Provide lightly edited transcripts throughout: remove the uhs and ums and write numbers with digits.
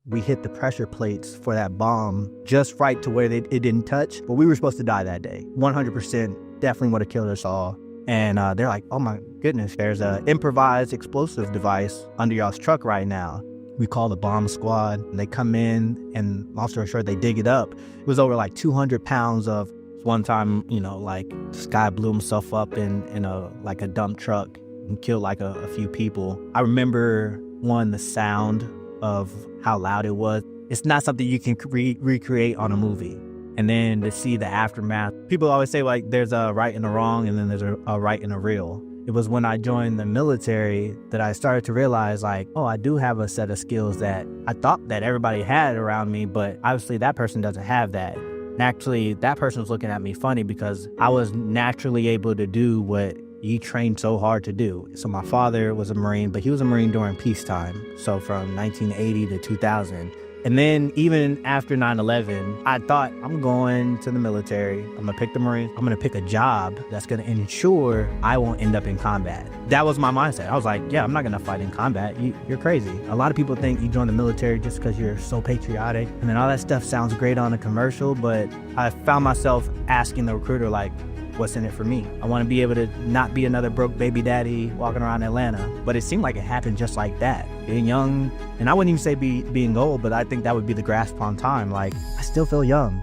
we hit the pressure plates for that bomb just right to where it didn't touch. But we were supposed to die that day. 100% definitely would have killed us all. And they're like, oh my goodness, there's an improvised explosive device under y'all's truck right now. We call the bomb squad. And they come in, and long story short, they dig it up. It was over like 200 pounds of, one time, like this guy blew himself up in a dump truck and killed like a few people. I remember, the sound of how loud it was. It's not something you can recreate on a movie. And then to see the aftermath. People always say like there's a right and a wrong, and then there's a right and a real. It was when I joined the military that I started to realize like, oh, I do have a set of skills that I thought that everybody had around me, but obviously that person doesn't have that. And actually, that person was looking at me funny because I was naturally able to do what he trained so hard to do. So my father was a Marine, but he was a Marine during peacetime. So from 1980 to 2000. And then even after 9/11, I thought, I'm going to the military. I'm going to pick the Marines. I'm going to pick a job that's going to ensure I won't end up in combat. That was my mindset. I was like, yeah, I'm not going to fight in combat. You're crazy. A lot of people think you join the military just because you're so patriotic. And then all that stuff sounds great on a commercial, but I found myself asking the recruiter, like, what's in it for me? I want to be able to not be another broke baby daddy walking around Atlanta. But it seemed like it happened just like that. Being young, and I wouldn't even say being old, but I think that would be the grasp on time. Like, I still feel young.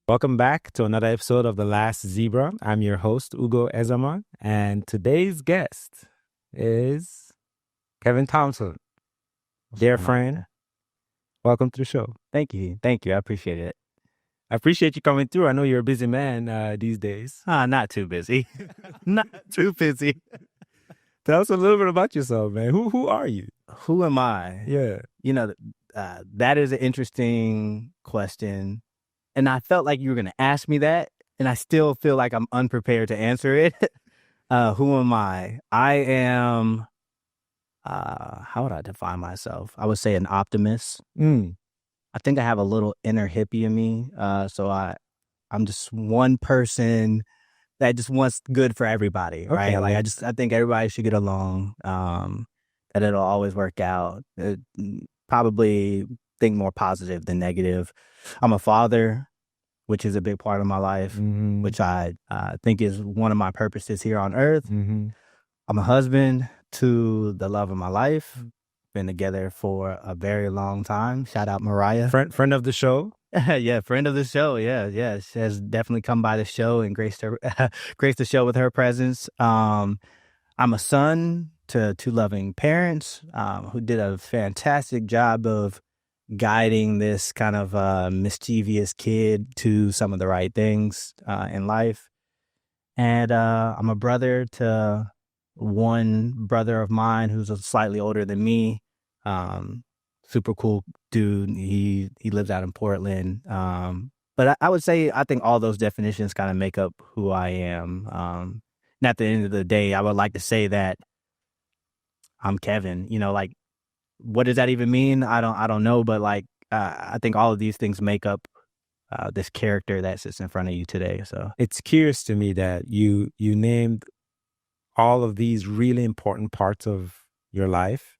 Welcome back to another episode of The Last Zebra. I'm your host, Ugo Ezema, and today's guest is Kevin Thompson, dear friend. Welcome to the show. Thank you. I appreciate it. I appreciate you coming through. I know you're a busy man these days. Not too busy. Not too busy. Tell us a little bit about yourself, man. Who are you? Who am I? Yeah. That is an interesting question. And I felt like you were going to ask me that, and I still feel like I'm unprepared to answer it. Who am I? I am... how would I define myself? I would say an optimist. I think I have a little inner hippie in me. So I'm just one person that just wants good for everybody, right? Like I think everybody should get along. That it'll always work out. Probably think more positive than negative. I'm a father, which is a big part of my life, which I think is one of my purposes here on earth. I'm a husband to the love of my life. Been together for a very long time. Shout out Mariah. Friend of the show. Yeah, friend of the show. Yeah. She has definitely come by the show and graced the show with her presence. I'm a son to two loving parents who did a fantastic job of guiding this kind of mischievous kid to some of the right things in life. And I'm a brother to one brother of mine who's slightly older than me. Super cool dude. He lives out in Portland. But I would say I think all those definitions kind of make up who I am. And at the end of the day, I would like to say that I'm Kevin. Like, what does that even mean? I don't know. But like, I think all of these things make up this character that sits in front of you today. So it's curious to me that you named all of these really important parts of your life,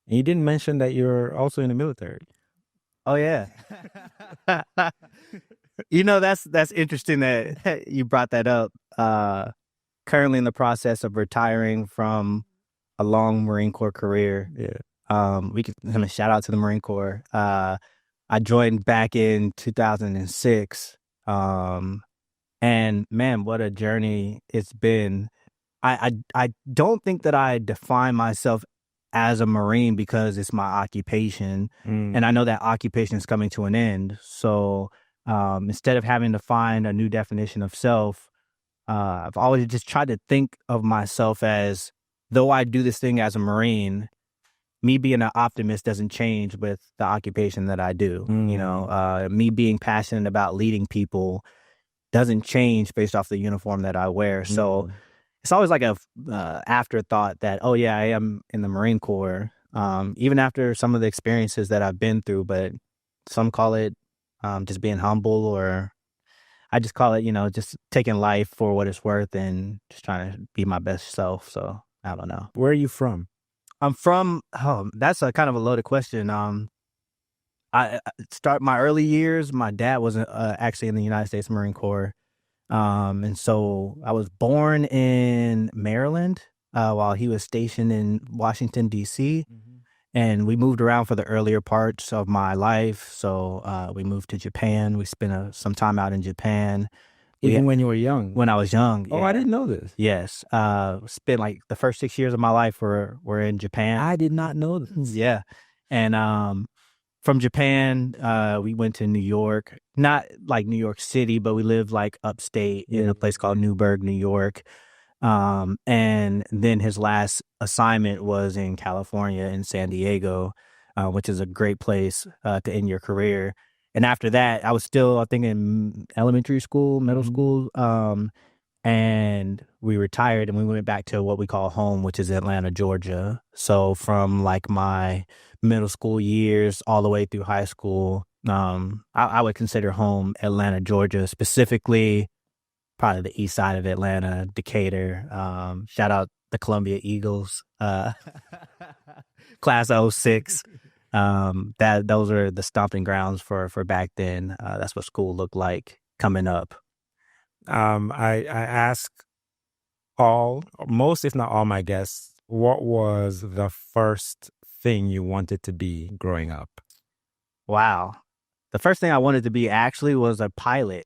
and you didn't mention that you're also in the military. Oh yeah. That's interesting that you brought that up. Currently in the process of retiring from a long Marine Corps career. Yeah. We can shout out to the Marine Corps. I joined back in 2006. And man, what a journey it's been. I don't think that I define myself as a Marine because it's my occupation. And I know that occupation is coming to an end. So instead of having to find a new definition of self, I've always just tried to think of myself as, though I do this thing as a Marine, me being an optimist doesn't change with the occupation that I do. Me being passionate about leading people doesn't change based off the uniform that I wear. So it's always like a afterthought that, oh yeah, I am in the Marine Corps, even after some of the experiences that I've been through. But some call it just being humble, or I just call it, just taking life for what it's worth and just trying to be my best self. So I don't know. Where are you from? I'm from. Oh, that's a kind of a loaded question. I start my early years. My dad was actually in the United States Marine Corps. And so I was born in Maryland while he was stationed in Washington, D.C. And we moved around for the earlier parts of my life. So we moved to Japan. We spent some time out in Japan. Even when you were young? When I was young. Oh, yeah. I didn't know this. Yes. Spent like the first 6 years of my life were in Japan. I did not know this. Yeah. And from Japan, we went to New York, not like New York City, but we lived like upstate in a place called Newburgh, New York. And then his last assignment was in California in San Diego, which is a great place to end your career. And after that, I was still, I think, in elementary school, middle school. And we retired and we went back to what we call home, which is Atlanta, Georgia. So from like my middle school years all the way through high school, I would consider home Atlanta, Georgia, specifically probably the east side of Atlanta, Decatur. Shout out the Columbia Eagles, class of 06. Those are the stomping grounds for back then. That's what school looked like coming up. I ask most, if not all my guests, what was the first thing you wanted to be growing up? Wow. The first thing I wanted to be actually was a pilot.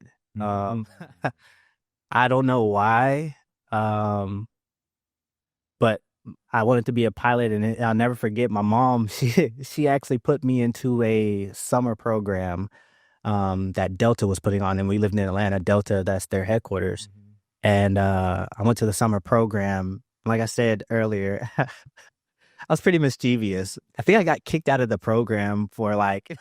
I don't know why, but I wanted to be a pilot, and I'll never forget my mom. She actually put me into a summer program that Delta was putting on, and we lived in Atlanta. Delta, that's their headquarters. And I went to the summer program. Like I said earlier, I was pretty mischievous. I think I got kicked out of the program for like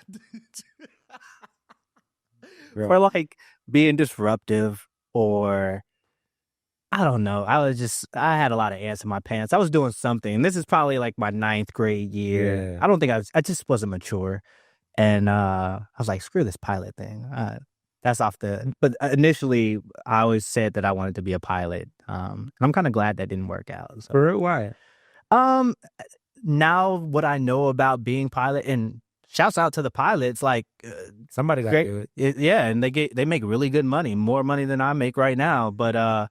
being disruptive, or I don't know. I had a lot of ants in my pants. I was doing something. This is probably like my 9th grade year. Yeah. I don't think I just wasn't mature. And I was like, screw this pilot thing. That's off but initially I always said that I wanted to be a pilot. And I'm kind of glad that didn't work out. So. For real? Why? Now what I know about being pilot, and shouts out to the pilots, like somebody got to do it. Yeah. And they make really good money, more money than I make right now. But I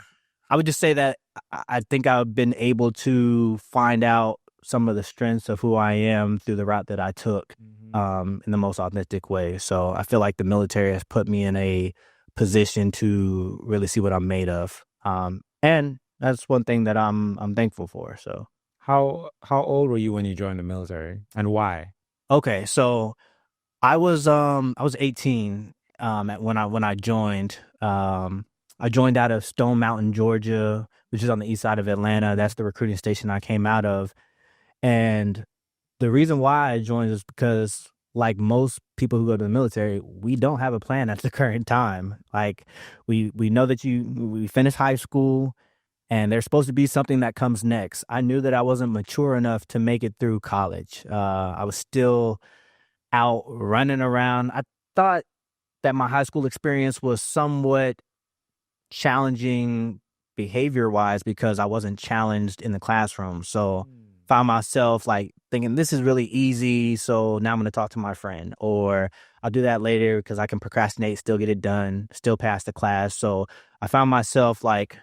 would just say that I think I've been able to find out some of the strengths of who I am through the route that I took in the most authentic way. So I feel like the military has put me in a position to really see what I'm made of. And that's one thing that I'm thankful for. So how old were you when you joined the military, and why? Okay, so I was 18 when I joined. I joined out of Stone Mountain, Georgia, which is on the east side of Atlanta. That's the recruiting station I came out of. And the reason why I joined is because, like most people who go to the military, we don't have a plan at the current time. Like we know that we finish high school and there's supposed to be something that comes next. I knew that I wasn't mature enough to make it through college. I was still out running around. I thought that my high school experience was somewhat challenging behavior-wise because I wasn't challenged in the classroom. So found myself like thinking this is really easy, so now I'm going to talk to my friend, or I'll do that later because I can procrastinate, still get it done, still pass the class. So I found myself like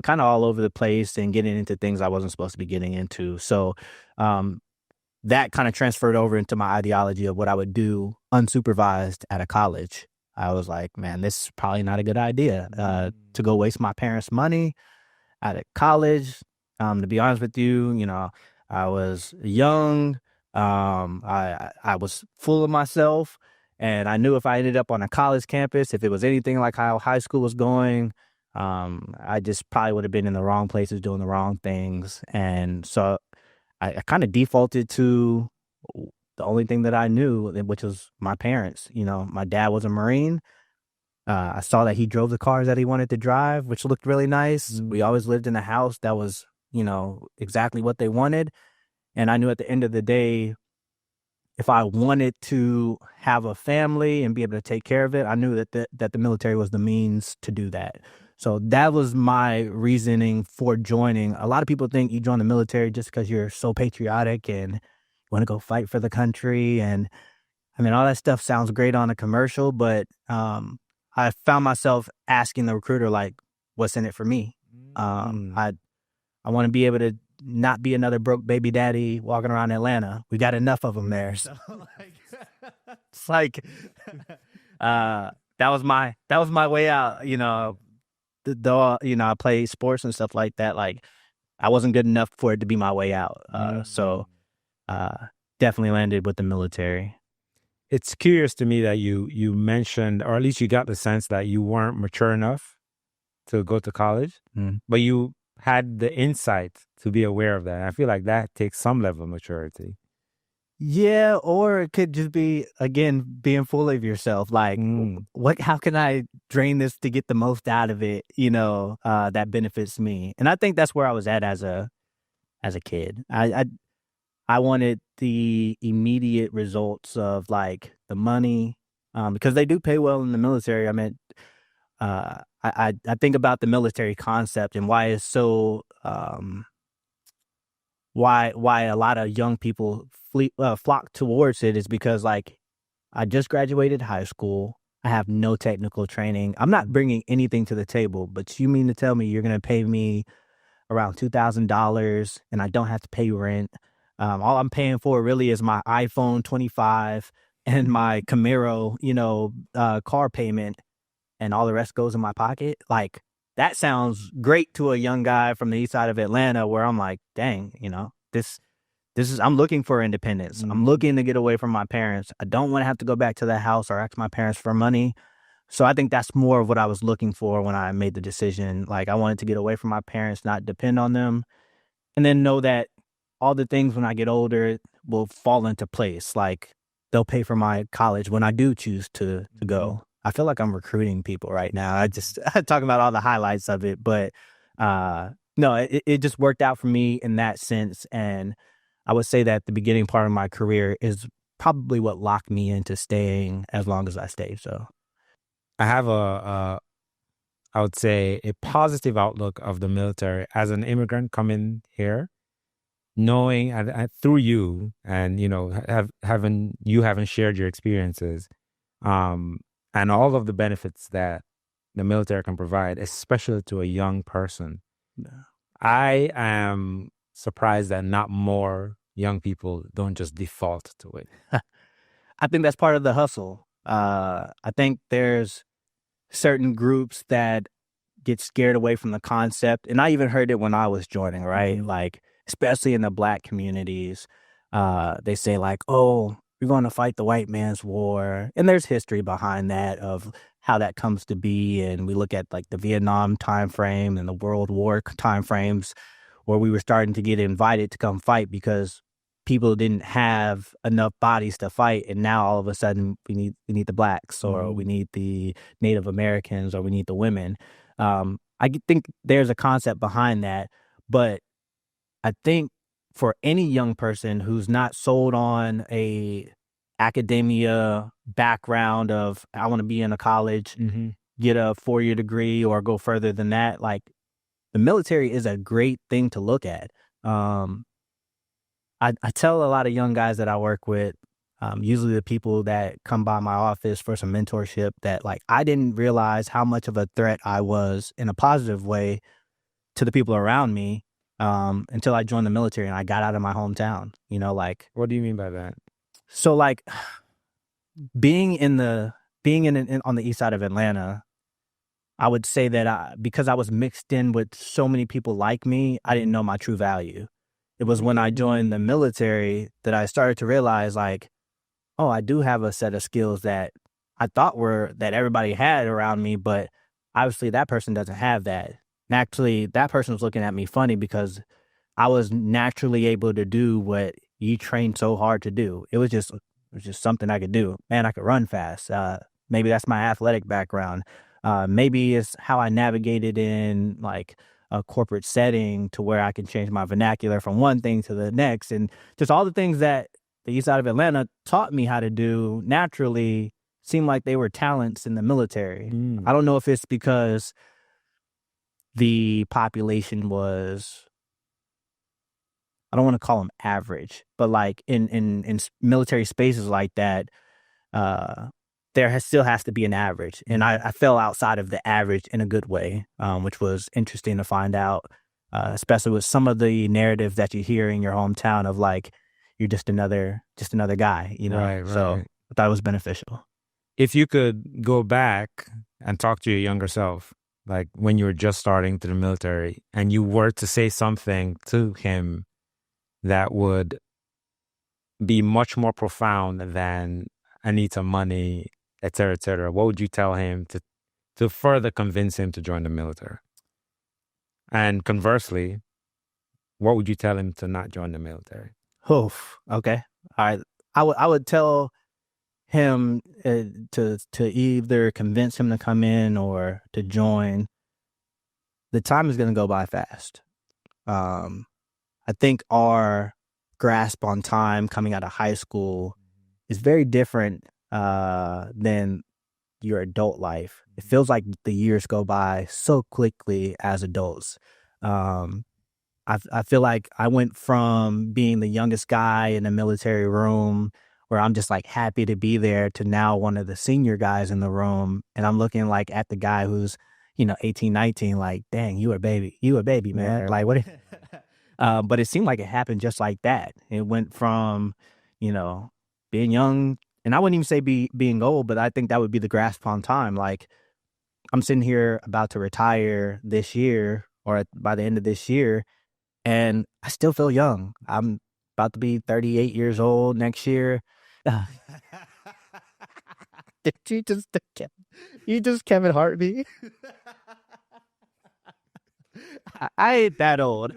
kind of all over the place and getting into things I wasn't supposed to be getting into. So that kind of transferred over into my ideology of what I would do unsupervised at a college. I was like, man, this is probably not a good idea to go waste my parents' money at a college. To be honest with you, I was young. I was full of myself, and I knew if I ended up on a college campus, if it was anything like how high school was going, I just probably would have been in the wrong places doing the wrong things. And so I kind of defaulted to the only thing that I knew, which was my parents. My dad was a Marine. I saw that he drove the cars that he wanted to drive, which looked really nice. We always lived in a house that was, exactly what they wanted. And I knew at the end of the day, if I wanted to have a family and be able to take care of it, I knew that the military was the means to do that. So that was my reasoning for joining. A lot of people think you join the military just because you're so patriotic and want to go fight for the country. And I mean, all that stuff sounds great on a commercial, but I found myself asking the recruiter, like, what's in it for me? Mm. I want to be able to not be another broke baby daddy walking around Atlanta. We got enough of them there. So like, it's like, that was my way out. You know, though, you know, I play sports and stuff like that. Like I wasn't good enough for it to be my way out. So definitely landed with the military. It's curious to me that you mentioned, or at least you got the sense that you weren't mature enough to go to college, but you had the insight to be aware of that. I feel like that takes some level of maturity. Yeah, or it could just be, again, being full of yourself. Like, how can I drain this to get the most out of it? You know, that benefits me. And I think that's where I was at as a kid. I wanted the immediate results of like the money, because they do pay well in the military. I mean, I think about the military concept and why it's so why a lot of young people flock towards it is because like I just graduated high school. I have no technical training. I'm not bringing anything to the table, but you mean to tell me you're going to pay me around $2,000 and I don't have to pay rent? All I'm paying for really is my iPhone 25 and my Camaro, you know, car payment, and all the rest goes in my pocket. Like that sounds great to a young guy from the east side of Atlanta, where I'm like, dang, you know, this is, I'm looking for independence. I'm looking to get away from my parents. I don't want to have to go back to the house or ask my parents for money. So I think that's more of what I was looking for when I made the decision. Like I wanted to get away from my parents, not depend on them, and then know that all the things when I get older will fall into place. Like they'll pay for my college when I do choose to go. I feel like I'm recruiting people right now. I just talking about all the highlights of it, but no, it just worked out for me in that sense. And I would say that the beginning part of my career is probably what locked me into staying as long as I stayed. So I have I would say a positive outlook of the military as an immigrant coming here, knowing through you and, you know, having shared your experiences, and all of the benefits that the military can provide, especially to a young person. I am surprised that not more young people don't just default to it. I think that's part of the hustle. I think there's certain groups that get scared away from the concept. And I even heard it when I was joining, right? Like, especially in the Black communities, they say like, oh, we're going to fight the white man's war. And there's history behind that of how that comes to be. And we look at like the Vietnam time frame and the World War time frames where we were starting to get invited to come fight because people didn't have enough bodies to fight. And now all of a sudden we need the Blacks, or we need the Native Americans, or we need the women. I think there's a concept behind that, but I think for any young person who's not sold on a academia background of I want to be in a college, get a 4-year degree or go further than that, like the military is a great thing to look at. I tell a lot of young guys that I work with, usually the people that come by my office for some mentorship, that like I didn't realize how much of a threat I was in a positive way to the people around me until I joined the military and I got out of my hometown. You know, like, what do you mean by that? So like being in on the east side of Atlanta, I would say that because I was mixed in with so many people like me, I didn't know my true value. It was when I joined the military that I started to realize like, oh, I do have a set of skills that I thought that everybody had around me, but obviously that person doesn't have that. And actually, that person was looking at me funny because I was naturally able to do what you trained so hard to do. It was just something I could do. Man, I could run fast. Maybe that's my athletic background. Maybe it's how I navigated in like a corporate setting to where I can change my vernacular from one thing to the next, and just all the things that the east side of Atlanta taught me how to do naturally seemed like they were talents in the military. I don't know if it's because the population was, I don't want to call them average, but like in military spaces like that, still has to be an average. And I fell outside of the average in a good way, which was interesting to find out, especially with some of the narrative that you hear in your hometown of like, you're just another guy, you know? Right. So I thought it was beneficial. If you could go back and talk to your younger self, like when you were just starting to the military, and you were to say something to him that would be much more profound than I need some money, et cetera, what would you tell him to further convince him to join the military? And conversely, what would you tell him to not join the military? Oof. Okay. All right. I would tell him to either convince him to come in or to join. The time is going to go by fast. I think our grasp on time coming out of high school is very different than your adult life. It feels like the years go by so quickly as adults. I feel like I went from being the youngest guy in the military room where I'm just like happy to be there to now one of the senior guys in the room. And I'm looking like at the guy who's, 18, 19, like, dang, you a baby, man. Yeah. Like, what? But it seemed like it happened just like that. It went from, being young, and I wouldn't even say being old, but I think that would be the grasp on time. Like, I'm sitting here about to retire this year or by the end of this year, and I still feel young. I'm about to be 38 years old next year. Did you just Kevin Hart me? I ain't that old.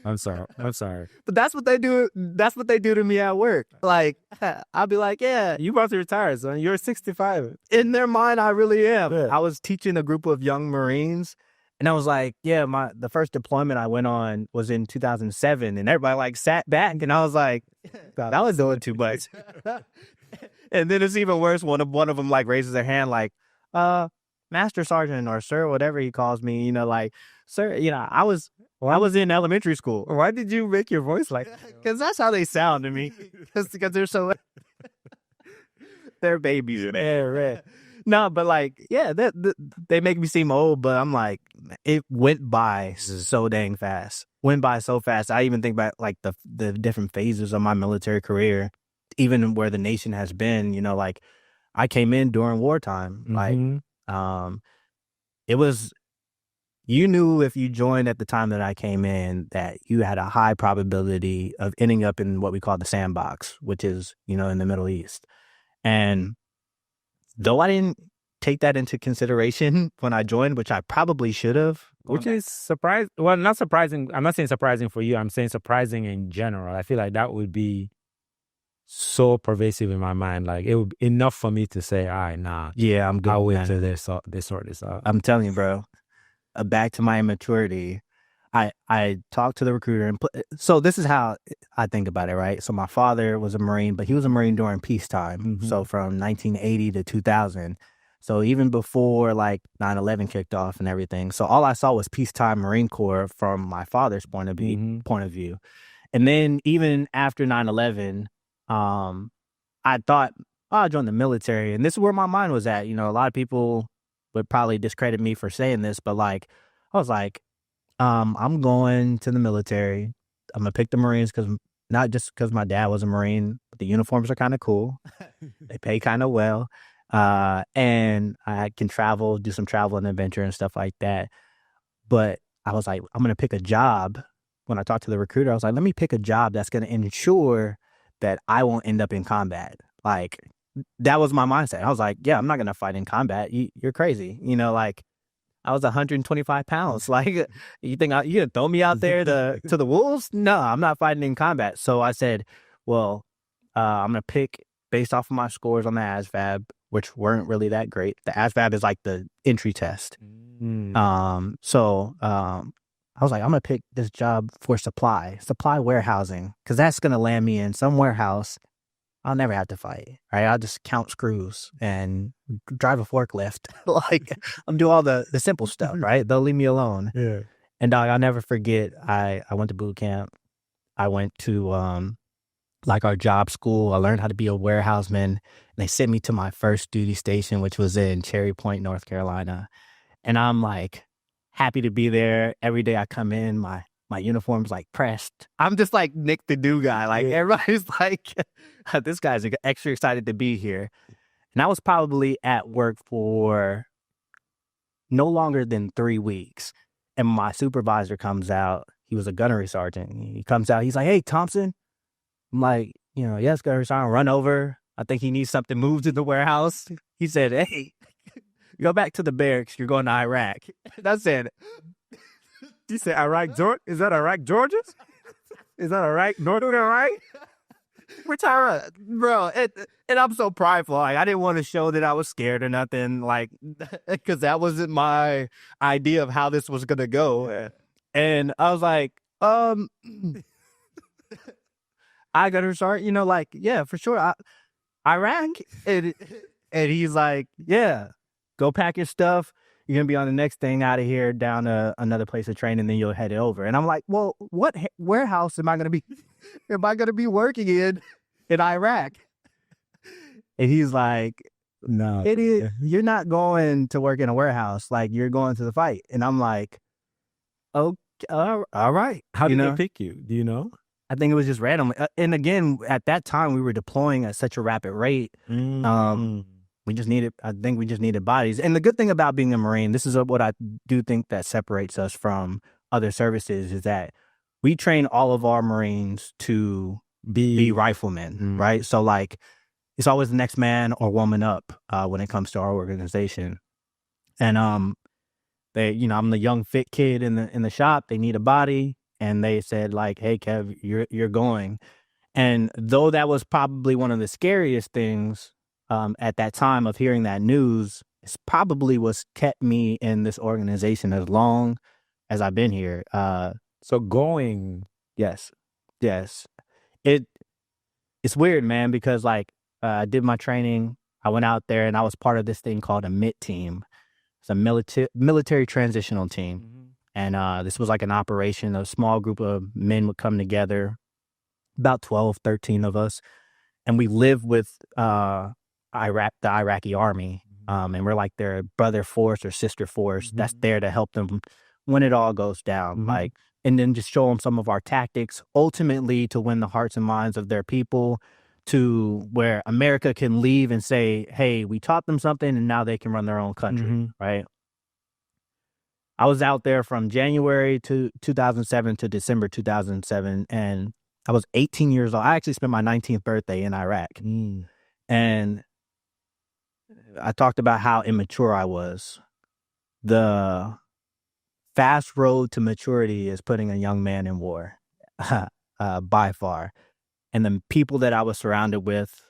I'm sorry. But that's what they do. That's what they do to me at work. Like, I'll be like, yeah. You about to retire, son. You're 65. In their mind, I really am. Yeah. I was teaching a group of young Marines, and I was like, yeah, the first deployment I went on was in 2007, and everybody like sat back, and I was like, that was doing too much. And then it's even worse. One of them like raises their hand, like, Master Sergeant or Sir, whatever he calls me, like, sir, I was in elementary school. Why did you make your voice like that? Because that's how they sound to me. Because they're so, they're babies. Right. No, but like, yeah, they make me seem old, but I'm like, it went by so dang fast. Went by so fast. I even think about like the different phases of my military career, even where the nation has been, like I came in during wartime. Like, it was, you knew if you joined at the time that I came in that you had a high probability of ending up in what we call the sandbox, which is, in the Middle East. And though I didn't take that into consideration when I joined, which I probably should have. Which is surprising. Well, not surprising. I'm not saying surprising for you. I'm saying surprising in general. I feel like that would be so pervasive in my mind. Like it would be enough for me to say, all right, nah. Yeah, I'm good. I'll wait till they sort this out. I'm telling you, bro. Back to my immaturity. I talked to the recruiter and so this is how I think about it, right? So my father was a Marine, but he was a Marine during peacetime. So from 1980 to 2000. So even before like 9/11 kicked off and everything. So all I saw was peacetime Marine Corps from my father's point of view. And then even after 9/11, I thought, I'll join the military. And this is where my mind was at. A lot of people would probably discredit me for saying this, but like, I was like, I'm going to the military. I'm gonna pick the Marines not just because my dad was a Marine, but the uniforms are kind of cool. They pay kind of well, and I can travel, do some travel and adventure and stuff like that. But I was like, I'm gonna pick a job. When I talked to the recruiter, I was like, let me pick a job that's gonna ensure that I won't end up in combat. Like that was my mindset. I was like, yeah, I'm not gonna fight in combat. You're crazy. Like. I was 125 pounds. Like, you think you're going to throw me out there to the wolves? No, I'm not fighting in combat. So I said, well, I'm going to pick based off of my scores on the ASVAB, which weren't really that great. The ASVAB is like the entry test. I I was like, I'm going to pick this job for supply warehousing, because that's going to land me in some warehouse. I'll never have to fight, right? I'll just count screws and drive a forklift. Like, I'm doing all the simple stuff, right? They'll leave me alone. Yeah. And dog, I'll never forget, I went to boot camp. I went to like our job school. I learned how to be a warehouseman. And they sent me to my first duty station, which was in Cherry Point, North Carolina. And I'm like happy to be there. Every day I come in, my uniform's like pressed. I'm just like Nick the new guy. Like everybody's like, this guy's extra excited to be here. And I was probably at work for no longer than 3 weeks. And my supervisor comes out. He was a gunnery sergeant. He comes out. He's like, hey, Thompson. I'm like, yes, gunnery sergeant, run over. I think he needs something moved in the warehouse. He said, hey, go back to the barracks. You're going to Iraq. And I said, You said Iraq, Georgia? Is that Iraq, Georgia? Is that Iraq, Northern Iraq? retire, bro. And I'm so prideful. Like, I didn't want to show that I was scared or nothing, like, because that wasn't my idea of how this was gonna go. Yeah. And I was like, I gotta start, like, yeah, for sure, Iraq. And he's like, yeah, go pack your stuff. You're going to be on the next thing out of here down to another place of training, then you'll head it over. And I'm like, well, what warehouse am I going to be working in Iraq? And he's like, no, idiot, you're not going to work in a warehouse. Like, you're going to the fight. And I'm like, okay, all right. How did they pick you? Do you know? I think it was just random. And again, at that time, we were deploying at such a rapid rate. We just needed bodies. And the good thing about being a Marine, this is what I do think that separates us from other services, is that we train all of our Marines to be riflemen, right? So like, it's always the next man or woman up when it comes to our organization. And I'm the young fit kid in the shop. They need a body, and they said like, hey Kev, you're going. And though that was probably one of the scariest things at that time of hearing that news, it's probably what's kept me in this organization as long as I've been here. So going, yes, it's weird, man, because like I did my training, I went out there, and I was part of this thing called a MIT team. It's a military transitional team, and this was like an operation. A small group of men would come together, about 12, 13 of us, and we live with the Iraqi army, and we're like their brother force or sister force that's there to help them when it all goes down, like, and then just show them some of our tactics, ultimately to win the hearts and minds of their people, to where America can leave and say, hey, we taught them something, and now they can run their own country, right? I was out there from January 2007 to December 2007, and I was 18 years old. I actually spent my 19th birthday in Iraq. And I talked about how immature I was. The fast road to maturity is putting a young man in war, by far. And the people that I was surrounded with,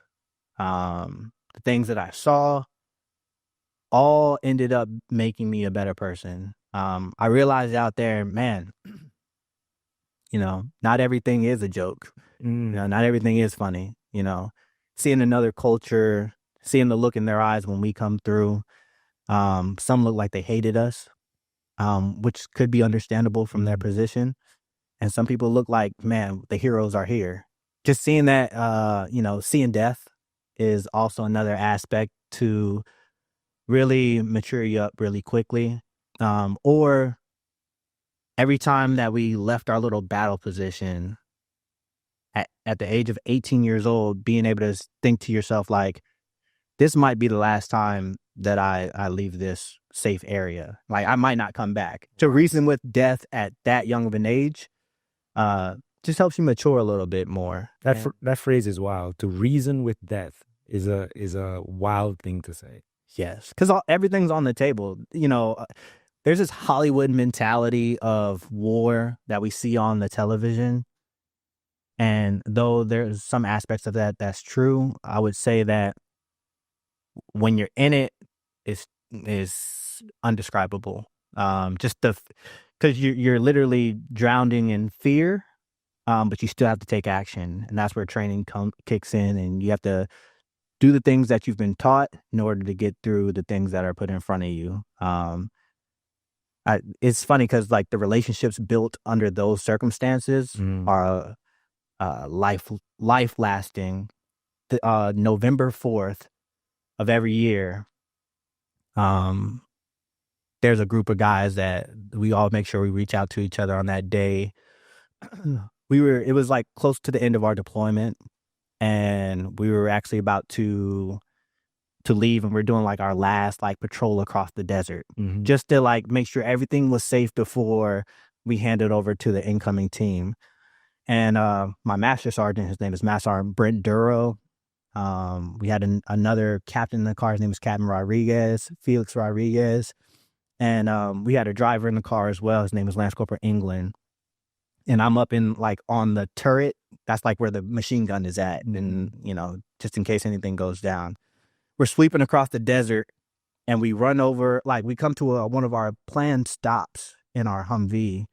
the things that I saw, all ended up making me a better person. I realized out there, man, not everything is a joke. Not everything is funny. Seeing another culture, seeing the look in their eyes when we come through. Some look like they hated us, which could be understandable from their position. And some people look like, man, the heroes are here. Just seeing that, seeing death is also another aspect to really mature you up really quickly. Or every time that we left our little battle position at the age of 18 years old, being able to think to yourself, like, this might be the last time that I leave this safe area. Like, I might not come back. To reason with death at that young of an age, just helps you mature a little bit more. That phrase is wild. To reason with death is a wild thing to say. Yes, because everything's on the table. There's this Hollywood mentality of war that we see on the television. And though there's some aspects of that that's true, I would say that when you're in it, is undescribable. Just because you're literally drowning in fear, but you still have to take action, and that's where training kicks in, and you have to do the things that you've been taught in order to get through the things that are put in front of you. It's funny because like the relationships built under those circumstances are life lasting. November 4th of every year, there's a group of guys that we all make sure we reach out to each other on that day. It was like close to the end of our deployment, and we were actually about to leave, and we're doing like our last like patrol across the desert, just to like make sure everything was safe before we handed over to the incoming team. And my master sergeant, his name is Master Sergeant Brent Duro. We had another captain in the car. His name was Captain Felix Rodriguez. And we had a driver in the car as well. His name was Lance Corporal England. And I'm up in like on the turret. That's like where the machine gun is at. And, just in case anything goes down. We're sweeping across the desert, and we run over, like we come to one of our planned stops in our Humvee.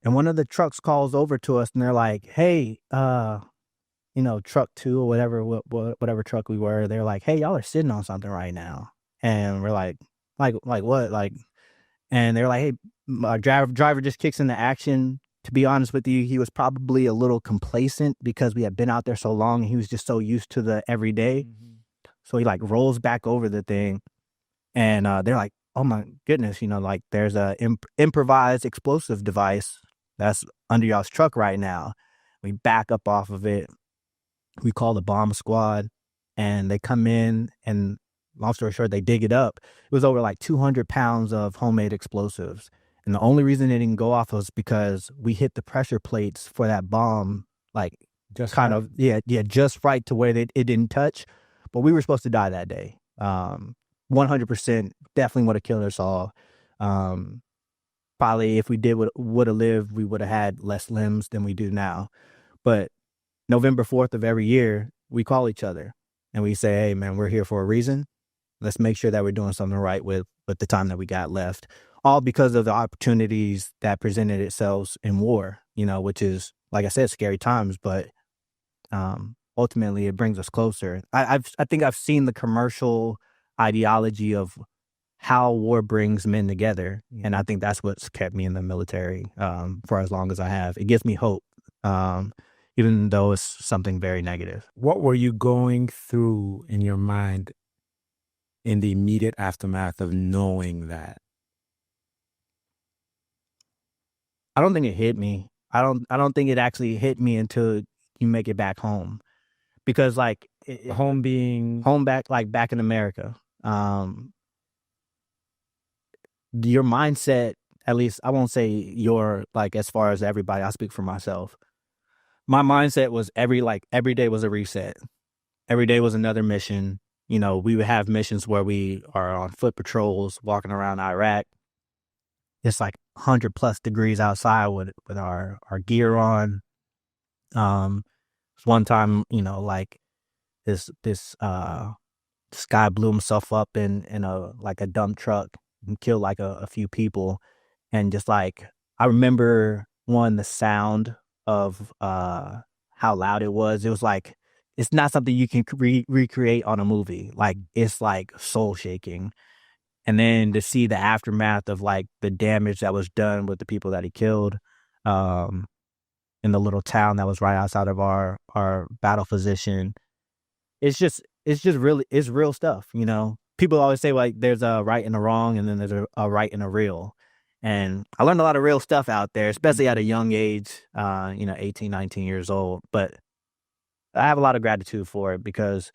And one of the trucks calls over to us, and they're like, hey, truck 2 or whatever truck we were. They're like, hey, y'all are sitting on something right now. And we're like what? And they're like, hey, our driver just kicks into action. To be honest with you, he was probably a little complacent because we had been out there so long, and he was just so used to the everyday. So he like rolls back over the thing, and they're like, oh my goodness, like there's a improvised explosive device that's under y'all's truck right now. We back up off of it. We call the bomb squad, and they come in, and long story short, they dig it up. It was over like 200 pounds of homemade explosives. And the only reason it didn't go off was because we hit the pressure plates for that bomb, like just right to where it didn't touch. But we were supposed to die that day. 100% definitely would have killed us all. Probably if we would have lived, we would have had less limbs than we do now. But November 4th of every year, we call each other and we say, hey, man, we're here for a reason. Let's make sure that we're doing something right with the time that we got left. All because of the opportunities that presented itself in war, which is, like I said, scary times, but ultimately it brings us closer. I think I've seen the commercial ideology of how war brings men together, and I think that's what's kept me in the military for as long as I have. It gives me hope, even though it's something very negative. What were you going through in your mind in the immediate aftermath of knowing that? I don't think it hit me. I don't think it actually hit me until you make it back home. Because like home back in America, your mindset, at least I won't say your, like, as far as everybody, I'll speak for myself. My mindset was every day was a reset. Every day was another mission. We would have missions where we are on foot patrols, walking around Iraq. It's like 100 plus degrees outside with our gear on. One time, like this guy blew himself up in a dump truck and killed like a few people. And just like, I remember the sound of how loud it was. It was like, it's not something you can recreate on a movie. Like, it's like soul shaking. And then to see the aftermath of like the damage that was done with the people that he killed, in the little town that was right outside of our battle position. It's real stuff, People always say like there's a right and a wrong, and then there's a right and a real. And I learned a lot of real stuff out there, especially at a young age, 18, 19 years old. But I have a lot of gratitude for it because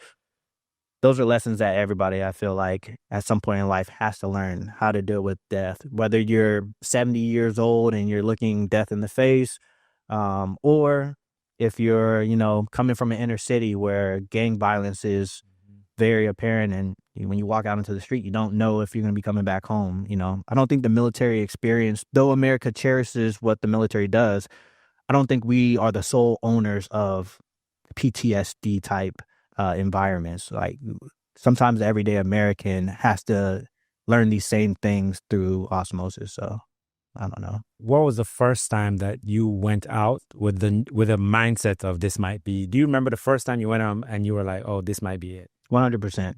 those are lessons that everybody, I feel like, at some point in life has to learn how to deal with death. Whether you're 70 years old and you're looking death in the face, or if you're, coming from an inner city where gang violence is very apparent, and when you walk out into the street, you don't know if you're going to be coming back home. I don't think the military experience, though America cherishes what the military does, I don't think we are the sole owners of PTSD type environments. Like, sometimes the everyday American has to learn these same things through osmosis. So I don't know. What was the first time that you went out with a mindset of this might be? Do you remember the first time you went out and you were like, "Oh, this might be it"? 100%.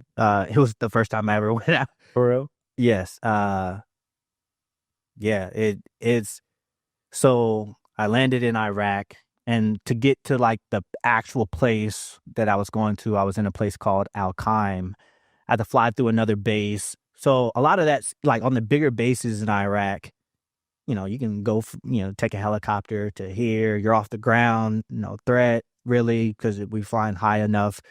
It was the first time I ever went out. For real? Yes. Yeah. It's so I landed in Iraq, and to get to like the actual place that I was going to, I was in a place called Al-Qaim. I had to fly through another base. So a lot of that's like on the bigger bases in Iraq. You can go, take a helicopter to here. You're off the ground, no threat really, because we flying high enough.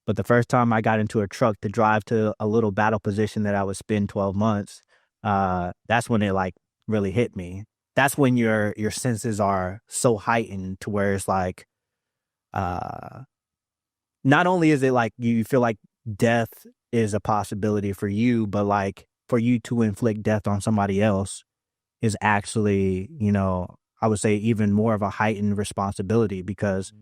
But the first time I got into a truck to drive to a little battle position that I would spend 12 months, that's when it like really hit me. That's when your senses are so heightened to where it's like, not only is it like you feel like death is a possibility for you, but like for you to inflict death on somebody else is actually, I would say even more of a heightened responsibility, because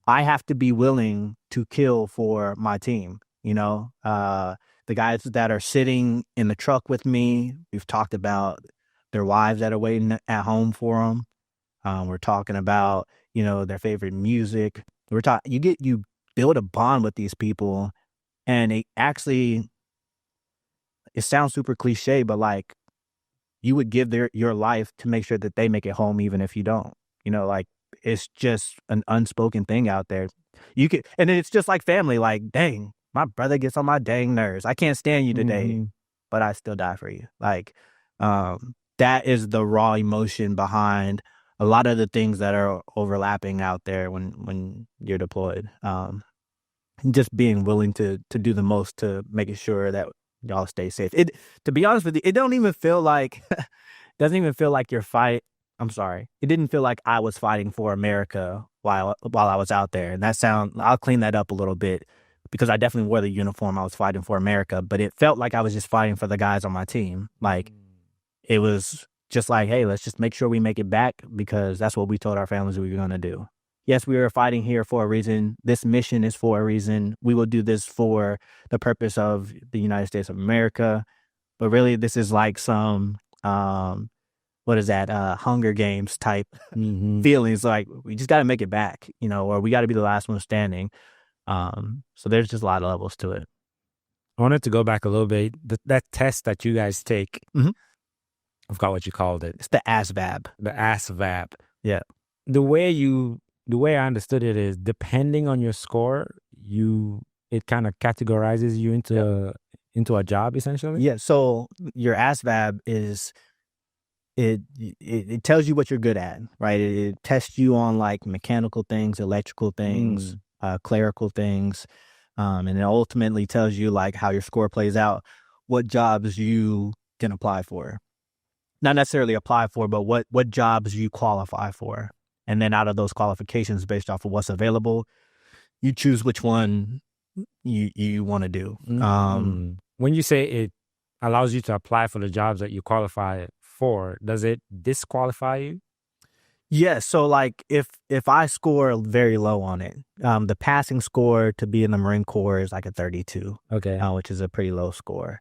I have to be willing to kill for my team. The guys that are sitting in the truck with me, we've talked about their wives that are waiting at home for them. We're talking about, their favorite music. You build a bond with these people, and it sounds super cliche, but like you would give your life to make sure that they make it home, even if you don't. Like it's just an unspoken thing out there. And it's just like family. Like, dang, my brother gets on my dang nerves. I can't stand you today, but I still die for you. Like, that is the raw emotion behind a lot of the things that are overlapping out there when you're deployed. Just being willing to do the most to making sure that y'all stay safe. To be honest with you, it don't even feel like doesn't even feel like you're fight. I'm sorry. It didn't feel like I was fighting for America while I was out there. And I'll clean that up a little bit, because I definitely wore the uniform. I was fighting for America, but it felt like I was just fighting for the guys on my team. Like it was just like, hey, let's just make sure we make it back, because that's what we told our families we were going to do. Yes, we were fighting here for a reason. This mission is for a reason. We will do this for the purpose of the United States of America. But really, this is like some, what is that, Hunger Games type feelings. Like, we just got to make it back, or we got to be the last one standing. So there's just a lot of levels to it. I wanted to go back a little bit. That test that you guys take, I forgot what you called it. It's the ASVAB. The ASVAB. Yeah. The way I understood it is, depending on your score, it kind of categorizes you into a job, essentially. Yeah. So your ASVAB is it tells you what you're good at, right? It tests you on like mechanical things, electrical things, clerical things, and it ultimately tells you like how your score plays out, what jobs you can apply for. Not necessarily apply for, but what jobs you qualify for. And then out of those qualifications, based off of what's available, you choose which one you want to do. When you say it allows you to apply for the jobs that you qualify for, does it disqualify you? Yes. So like if I score very low on it, the passing score to be in the Marine Corps is like a 32, which is a pretty low score.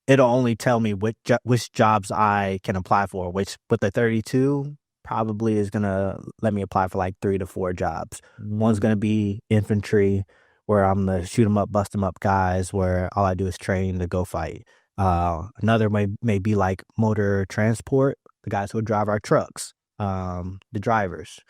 It'll only tell me which jobs I can apply for, which with the 32 probably is going to let me apply for like 3 to 4 jobs. One's going to be infantry, where I'm the shoot 'em up, bust 'em up guys, where all I do is train to go fight. Another may be like motor transport, the guys who drive our trucks, the drivers,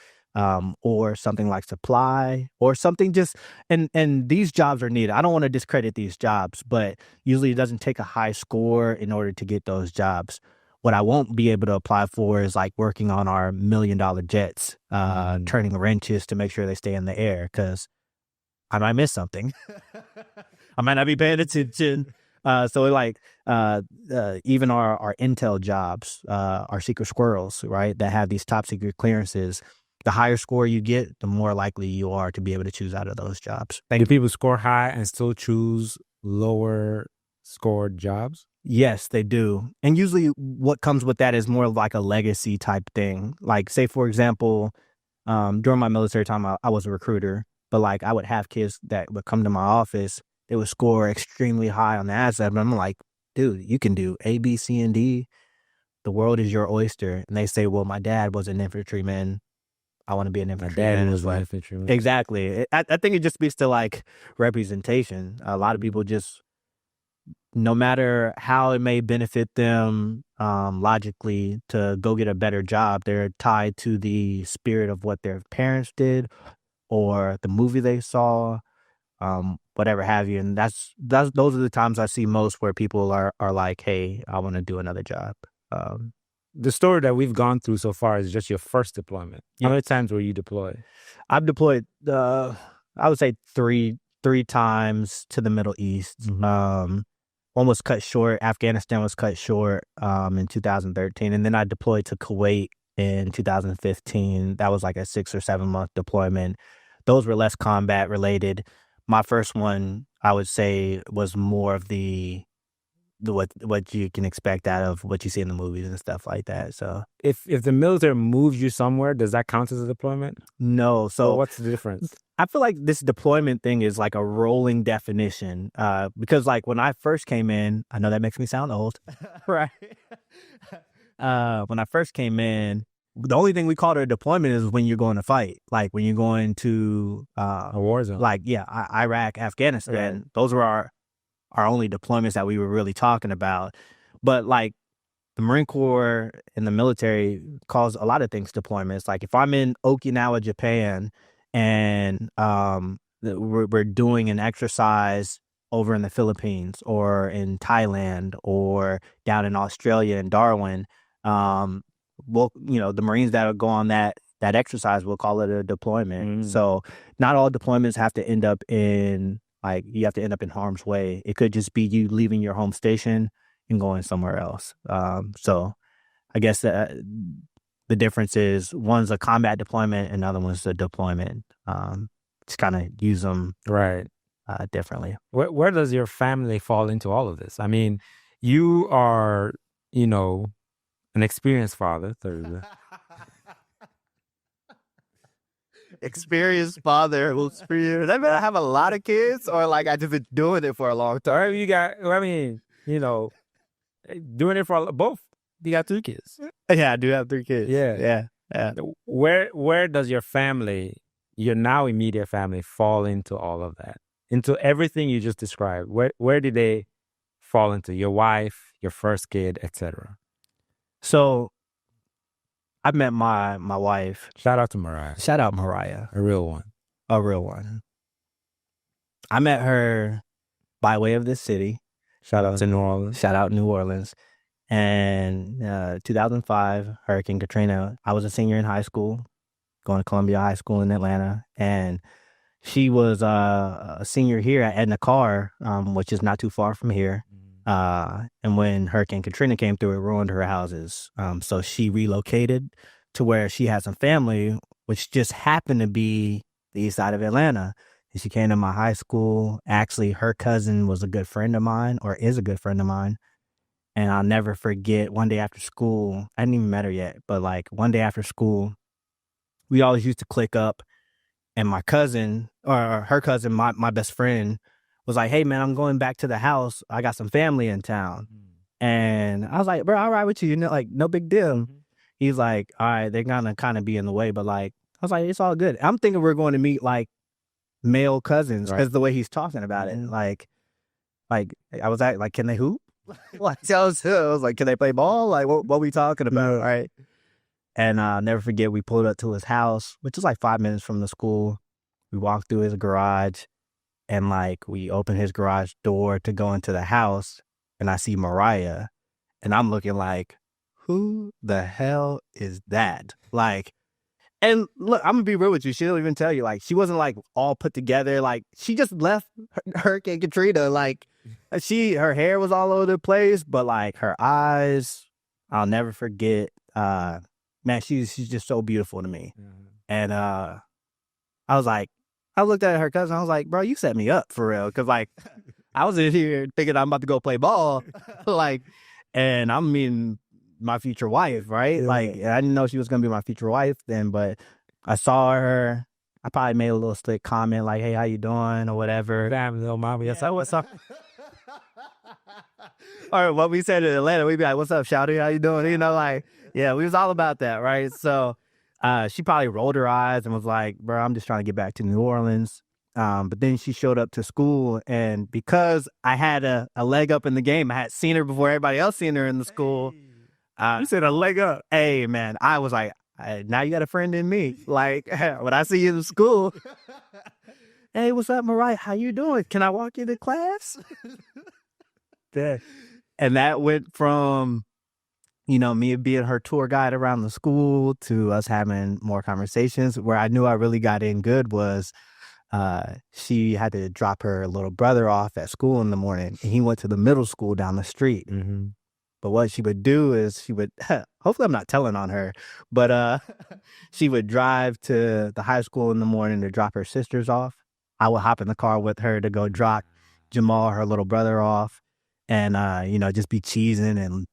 or something like supply, or something just, and these jobs are needed. I don't want to discredit these jobs, but usually it doesn't take a high score in order to get those jobs. What I won't be able to apply for is like working on our $1 million jets, turning wrenches to make sure they stay in the air, because I might miss something. I might not be paying attention. So like even our intel jobs, our secret squirrels, right, that have these top secret clearances, the higher score you get, the more likely you are to be able to choose out of those jobs. Do people score high and still choose lower scored jobs? Yes, they do. And usually what comes with that is more of like a legacy type thing. Like, say, for example, during my military time, I was a recruiter, but like I would have kids that would come to my office. They would score extremely high on the ASVAB. And I'm like, dude, you can do A, B, C, and D, the world is your oyster, and they say, well, my dad was an infantryman, I want to be an My infantryman. dad was an infantryman. Exactly. I think it just speaks to like representation. A lot of people just, no matter how it may benefit them logically to go get a better job, they're tied to the spirit of what their parents did or the movie they saw, whatever have you. And those are the times I see most where people are like, hey, I want to do another job. The story that we've gone through so far is just your first deployment. How many times were you deployed? I've deployed, I would say three times to the Middle East. Mm-hmm. One was cut short. Afghanistan was cut short in 2013. And then I deployed to Kuwait in 2015. That was like a 6 or 7 month deployment. Those were less combat related. My first one, I would say, was more of the what you can expect out of what you see in the movies and stuff like that. So if the military moves you somewhere, does that count as a deployment? No. So what's the difference? I feel like this deployment thing is like a rolling definition because like when I first came in, I know that makes me sound old, right? When I first came in, the only thing we called it a deployment is when you're going to fight, like when you're going to a war zone, like Iraq, Afghanistan. Right. Those were our only deployments that we were really talking about. But like the Marine Corps and the military calls a lot of things deployments. Like if I'm in Okinawa, Japan, and we're doing an exercise over in the Philippines or in Thailand or down in Australia in Darwin, well, the Marines that go on that exercise, will call it a deployment. So not all deployments have to end up in you have to end up in harm's way. It could just be you leaving your home station and going somewhere else. So I guess the difference is one's a combat deployment and another one's a deployment. Just kind of use them differently. Where does your family fall into all of this? I mean, you are, an experienced father. Experienced father who's experienced. I mean, I have a lot of kids, or like I just been doing it for a long time. You got, doing it for both. You got 2 kids. Yeah, I do have 3 kids. Yeah. Where does your family, your now immediate family, fall into all of that? Into everything you just described? Where did they fall into? Your wife, your first kid, etc. So I met my wife. Shout out to Mariah. Shout out Mariah. A real one. A real one. I met her by way of this city. Shout out to New Orleans. Shout out New Orleans. And 2005, Hurricane Katrina, I was a senior in high school, going to Columbia High School in Atlanta. And she was a senior here at Edna Carr, which is not too far from here. And when Hurricane Katrina came through, it ruined her houses. So she relocated to where she had some family, which just happened to be the east side of Atlanta. And she came to my high school. Actually, her cousin was a good friend of mine, or is a good friend of mine. And I'll never forget, one day after school, I hadn't even met her yet, but like one day after school, we always used to click up. And my cousin, or her cousin, my best friend, was like, hey, man, I'm going back to the house. I got some family in town. And I was like, bro, all right with you. Like, no big deal. He's like, all right, they're going to kind of be in the way. But like, I was like, it's all good. I'm thinking we're going to meet like male cousins because the way he's talking about it. Like I was like, can they hoop? Like, I was like, can they play ball? Like, what we talking about? Right. And I'll never forget, we pulled up to his house, which was like 5 minutes from the school. We walked through his garage. And like we open his garage door to go into the house, and I see Mariah, and I'm looking like, who the hell is that? Like, and look, I'm gonna be real with you. She'll even tell you, like, she wasn't like all put together. Like, she just left Hurricane Katrina. Like, her hair was all over the place, but like her eyes, I'll never forget. Man, she's just so beautiful to me. And I was like, I looked at her cousin. I was like, bro, you set me up for real. Because, like, I was in here thinking I'm about to go play ball. Like, and I'm meeting my future wife, right? Like, I didn't know she was going to be my future wife then, but I saw her. I probably made a little slick comment like, hey, how you doing? Or whatever. Damn, little mommy. I said, what's up? or what we said in Atlanta, we'd be like, "What's up, Shouty? How you doing?" You know, like, yeah, we was all about that, right? So, she probably rolled her eyes and was like, "Bro, I'm just trying to get back to New Orleans." But then she showed up to school, and because I had a leg up in the game, I had seen her before everybody else seen her in the school. You said a leg up. Hey, man, I was like, now you got a friend in me. Like, when I see you in school, hey, what's up, Mariah? How you doing? Can I walk you to class? And that went from, me being her tour guide around the school to us having more conversations. Where I knew I really got in good was she had to drop her little brother off at school in the morning, and he went to the middle school down the street. Mm-hmm. But what she would do is she would, hopefully I'm not telling on her, but she would drive to the high school in the morning to drop her sisters off. I would hop in the car with her to go drop Jamal, her little brother, off, and just be cheesing and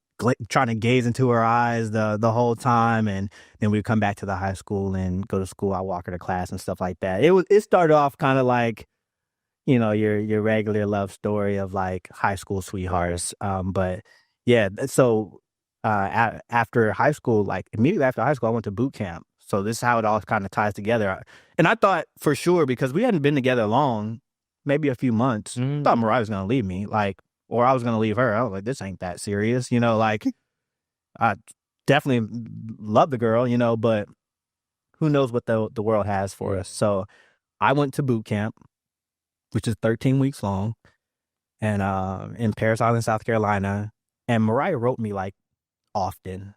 trying to gaze into her eyes the whole time. And then we'd come back to the high school and go to school. I walk her to class and stuff like that. It started off kind of like, your regular love story of like high school sweethearts. But yeah, so after high school, like immediately after high school, I went to boot camp. So this is how it all kind of ties together. And I thought for sure, because we hadn't been together long, maybe a few months, I thought Mariah was going to leave me, or I was going to leave her. I was like, this ain't that serious, like I definitely love the girl, but who knows what the world has for us. So I went to boot camp, which is 13 weeks long, and in Paris Island, South Carolina. And Mariah wrote me like often.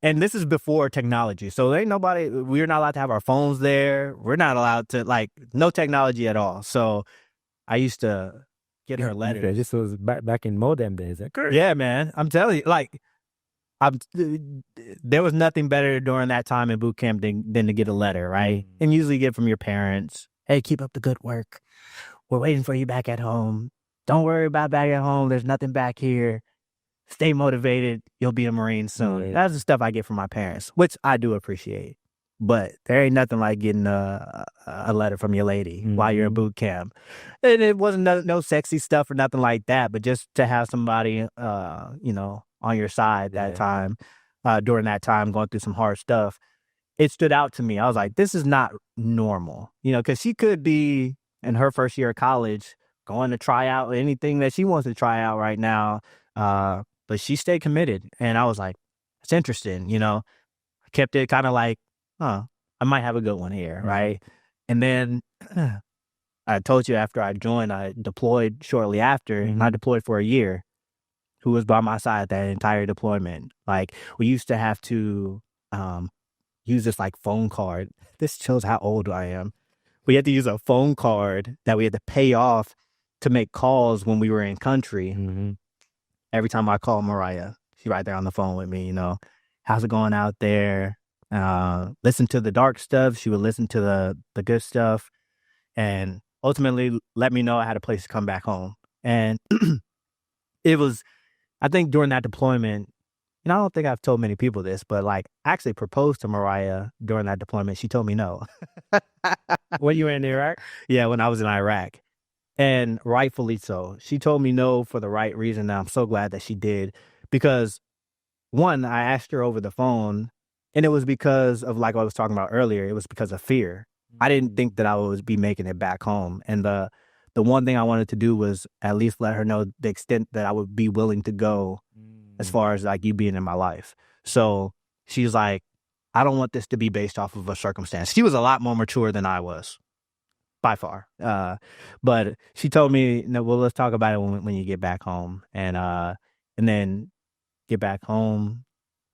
And this is before technology. So we're not allowed to have our phones there. We're not allowed to, no technology at all. So I used to get her letters. This was back in modem days. Yeah, man. I'm telling you, there was nothing better during that time in boot camp than to get a letter, right? And usually get from your parents. Hey, keep up the good work. We're waiting for you back at home. Don't worry about back at home. There's nothing back here. Stay motivated. You'll be a Marine soon. That's the stuff I get from my parents, which I do appreciate. But there ain't nothing like getting a letter from your lady while you're in boot camp. And it wasn't no sexy stuff or nothing like that, but just to have somebody, on your side that time, during that time, going through some hard stuff, it stood out to me. I was like, this is not normal, because she could be in her first year of college going to try out anything that she wants to try out right now. But she stayed committed. And I was like, it's interesting, I kept it kind of like, I might have a good one here, right? And then I told you after I joined, I deployed shortly after, and I deployed for a year. Who was by my side that entire deployment? Like, we used to have to use this like phone card. This shows how old I am. We had to use a phone card that we had to pay off to make calls when we were in country. Every time I call Mariah, she's right there on the phone with me, how's it going out there? Listen to the dark stuff. She would listen to the good stuff, and ultimately let me know I had a place to come back home. And it was, I think during that deployment, I don't think I've told many people this, but I actually proposed to Mariah during that deployment. She told me no. When you were in Iraq? Yeah, when I was in Iraq. And rightfully so. She told me no for the right reason. And I'm so glad that she did, because one, I asked her over the phone, and it was because of, like I was talking about earlier, it was because of fear. I didn't think that I would be making it back home. And the one thing I wanted to do was at least let her know the extent that I would be willing to go as far as you being in my life. So she's like, I don't want this to be based off of a circumstance. She was a lot more mature than I was. By far. But she told me, well, let's talk about it when you get back home. And then get back home.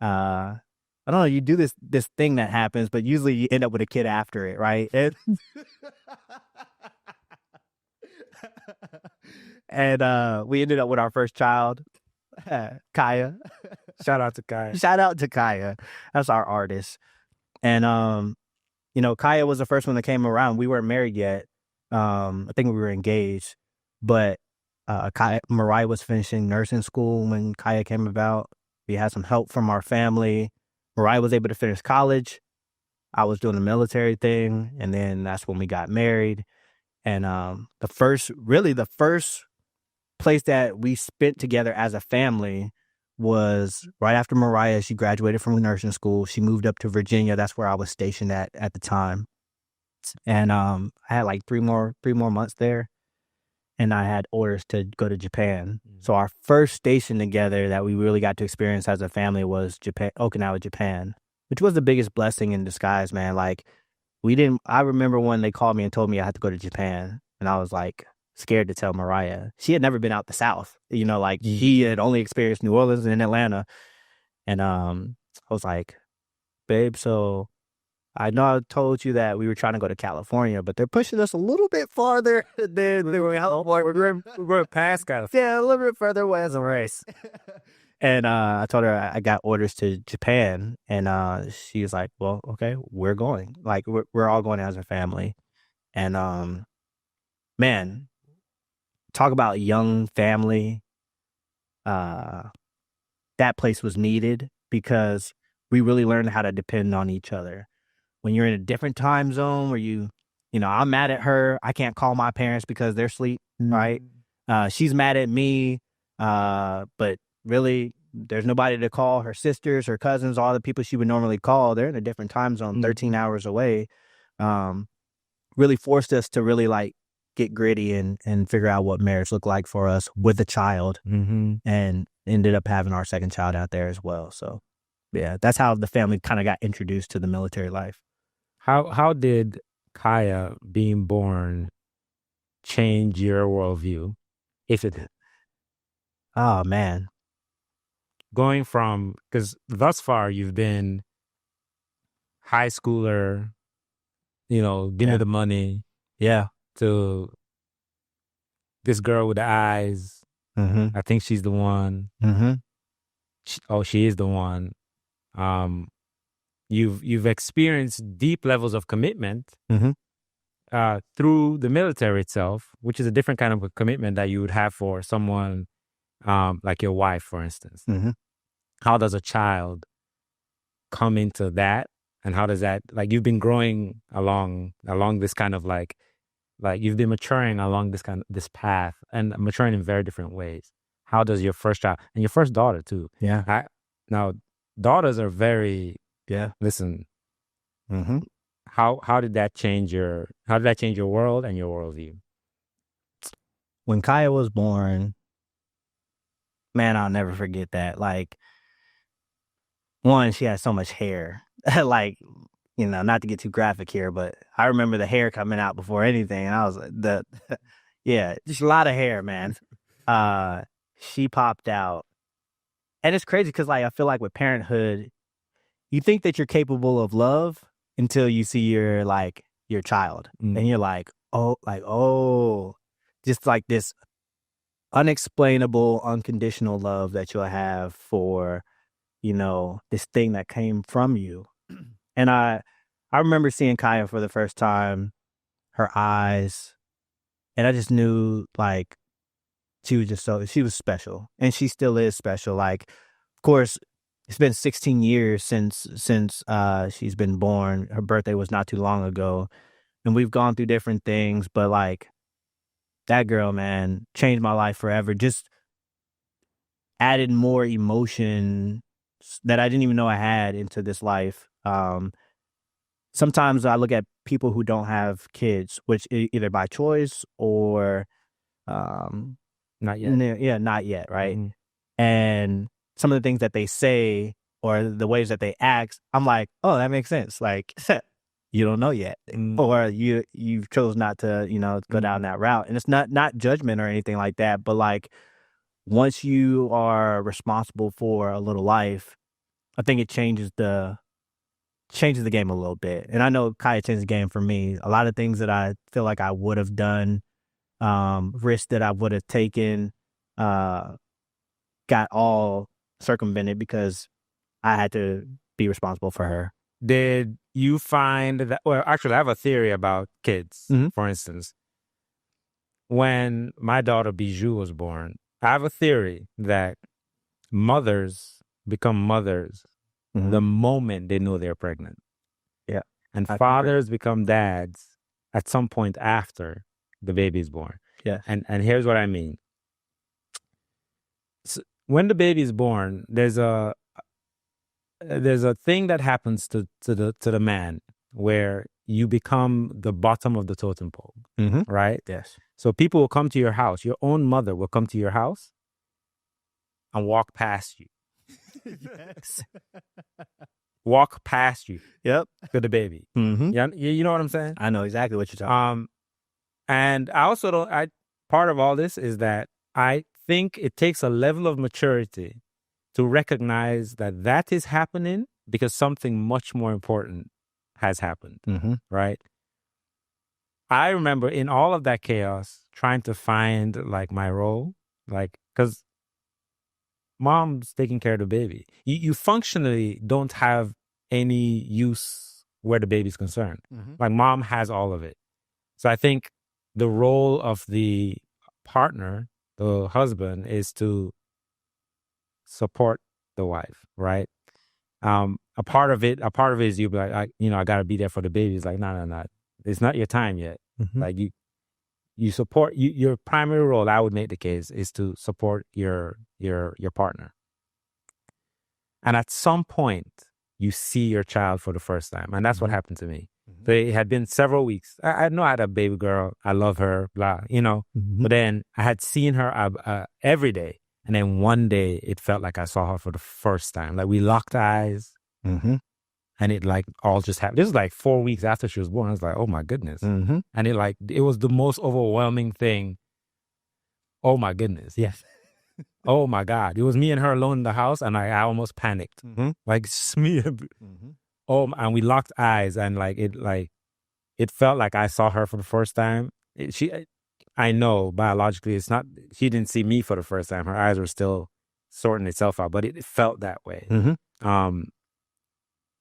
I don't know, you do this thing that happens, but usually you end up with a kid after it, right? And we ended up with our first child, Kaya. Shout out to Kaya. Shout out to Kaya. That's our artist. And Kaya was the first one that came around. We weren't married yet. I think we were engaged, but Mariah was finishing nursing school when Kaya came about. We had some help from our family. Mariah was able to finish college. I was doing the military thing, and then that's when we got married. And the first place that we spent together as a family was right after Mariah. She graduated from nursing school. She moved up to Virginia. That's where I was stationed at the time. And I had like three more months there, and I had orders to go to Japan. So our first station together that we really got to experience as a family was Japan, Okinawa, Japan, which was the biggest blessing in disguise, man. Like I remember when they called me and told me I had to go to Japan, and I was like scared to tell Mariah. She had never been out the South, like she had only experienced New Orleans and Atlanta. And I was like, babe, so I know I told you that we were trying to go to California, but they're pushing us a little bit farther than we're We're past California. yeah, a little bit further west. a race. And I told her I got orders to Japan, and she was like, well, okay, we're going. Like, we're all going as a family. And man, talk about young family. That place was needed because we really learned how to depend on each other. When you're in a different time zone where I'm mad at her, I can't call my parents because they're asleep, right? She's mad at me, but really there's nobody to call. Her sisters, her cousins, all the people she would normally call, they're in a different time zone, 13 hours away. Really forced us to really like get gritty and figure out what marriage looked like for us with a child, and ended up having our second child out there as well. So yeah, that's how the family kind of got introduced to the military life. How did Kaya being born change your worldview, if it did? Oh man, Going from, because thus far you've been high schooler, give me the money, yeah, to this girl with the eyes. I think she's the one. She is the one. You've experienced deep levels of commitment through the military itself, which is a different kind of a commitment that you would have for someone like your wife, for instance. How does a child come into that, and how does that, like, you've been growing along this kind of like you've been maturing along this path, and maturing in very different ways. How does your first child, and your first daughter too? Yeah. Now, daughters are very, listen. How did that change your world and your worldview? When Kaya was born, man, I'll never forget that. Like, one, she had so much hair. Like, not to get too graphic here, but I remember the hair coming out before anything. And I was like, yeah, just a lot of hair, man. She popped out. And it's crazy because, like, I feel like with parenthood, you think that you're capable of love until you see your child. And you're like, oh, just like this unexplainable, unconditional love that you'll have for, this thing that came from you. And I remember seeing Kaya for the first time, her eyes, and I just knew, like, she was special, and she still is special. Like, of course, it's been 16 years since she's been born. Her birthday was not too long ago, and we've gone through different things, but like, that girl, man, changed my life forever. Just added more emotion that I didn't even know I had into this life. Sometimes I look at people who don't have kids, which either by choice or not yet. Yeah, not yet, right? And some of the things that they say or the ways that they act, I'm like, oh, that makes sense. Like, you don't know yet, or you've chose not to, go down that route. And it's not judgment or anything like that, but like, once you are responsible for a little life, I think it changes the game a little bit. And I know Kaya changed the game for me. A lot of things that I feel like I would have done, risks that I would have taken, got all circumvented because I had to be responsible for her. Did you find that, well, actually, I have a theory about kids, for instance. When my daughter Bijou was born, I have a theory that mothers become mothers the moment they know they're pregnant. Yeah. And fathers become dads at some point after the baby's born. Yeah. And here's what I mean. when the baby is born, there's a thing that happens to the man where you become the bottom of the totem pole, right? Yes. So people will come to your house. Your own mother will come to your house and walk past you. Yes. Walk past you. Yep. To the baby. Mm-hmm. Yeah, you know what I'm saying? I know exactly what you're talking about. And I also don't. Part of all this is that I think it takes a level of maturity to recognize that that is happening because something much more important has happened, right? I remember in all of that chaos trying to find like my role, like, because mom's taking care of the baby. You functionally don't have any use where the baby's concerned. Like mom has all of it. So I think the role of the partner, the husband, is to support the wife, right? A part of it is you be like, I got to be there for the baby. It's like, no. It's not your time yet. Like you support your primary role. I would make the case is to support your partner. And at some point, you see your child for the first time, and that's what happened to me. So it had been several weeks. I know I had a baby girl. I love her, blah, But then I had seen her every day. And then one day it felt like I saw her for the first time. Like we locked eyes and it like all just happened. This was like 4 weeks after she was born. I was like, oh my goodness. And it was the most overwhelming thing. Oh my goodness. Yes. Oh my God. It was me and her alone in the house and I almost panicked. Like smear. Oh, and we locked eyes and it felt like I saw her for the first time. I know biologically it's not, she didn't see me for the first time. Her eyes were still sorting itself out, but it felt that way.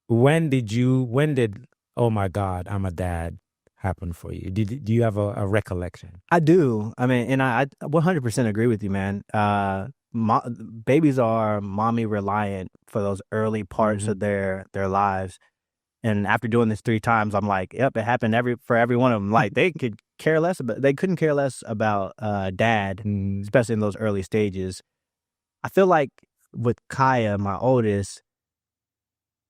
When did, oh my God, I'm a dad happen for you? Do you have a recollection? I do. I mean, and I 100% agree with you, man. Babies are mommy reliant for those early parts of their lives. And after doing this 3 times, I'm like, yep, it happened for every one of them. Like they couldn't care less about dad, especially in those early stages. I feel like with Kaya, my oldest,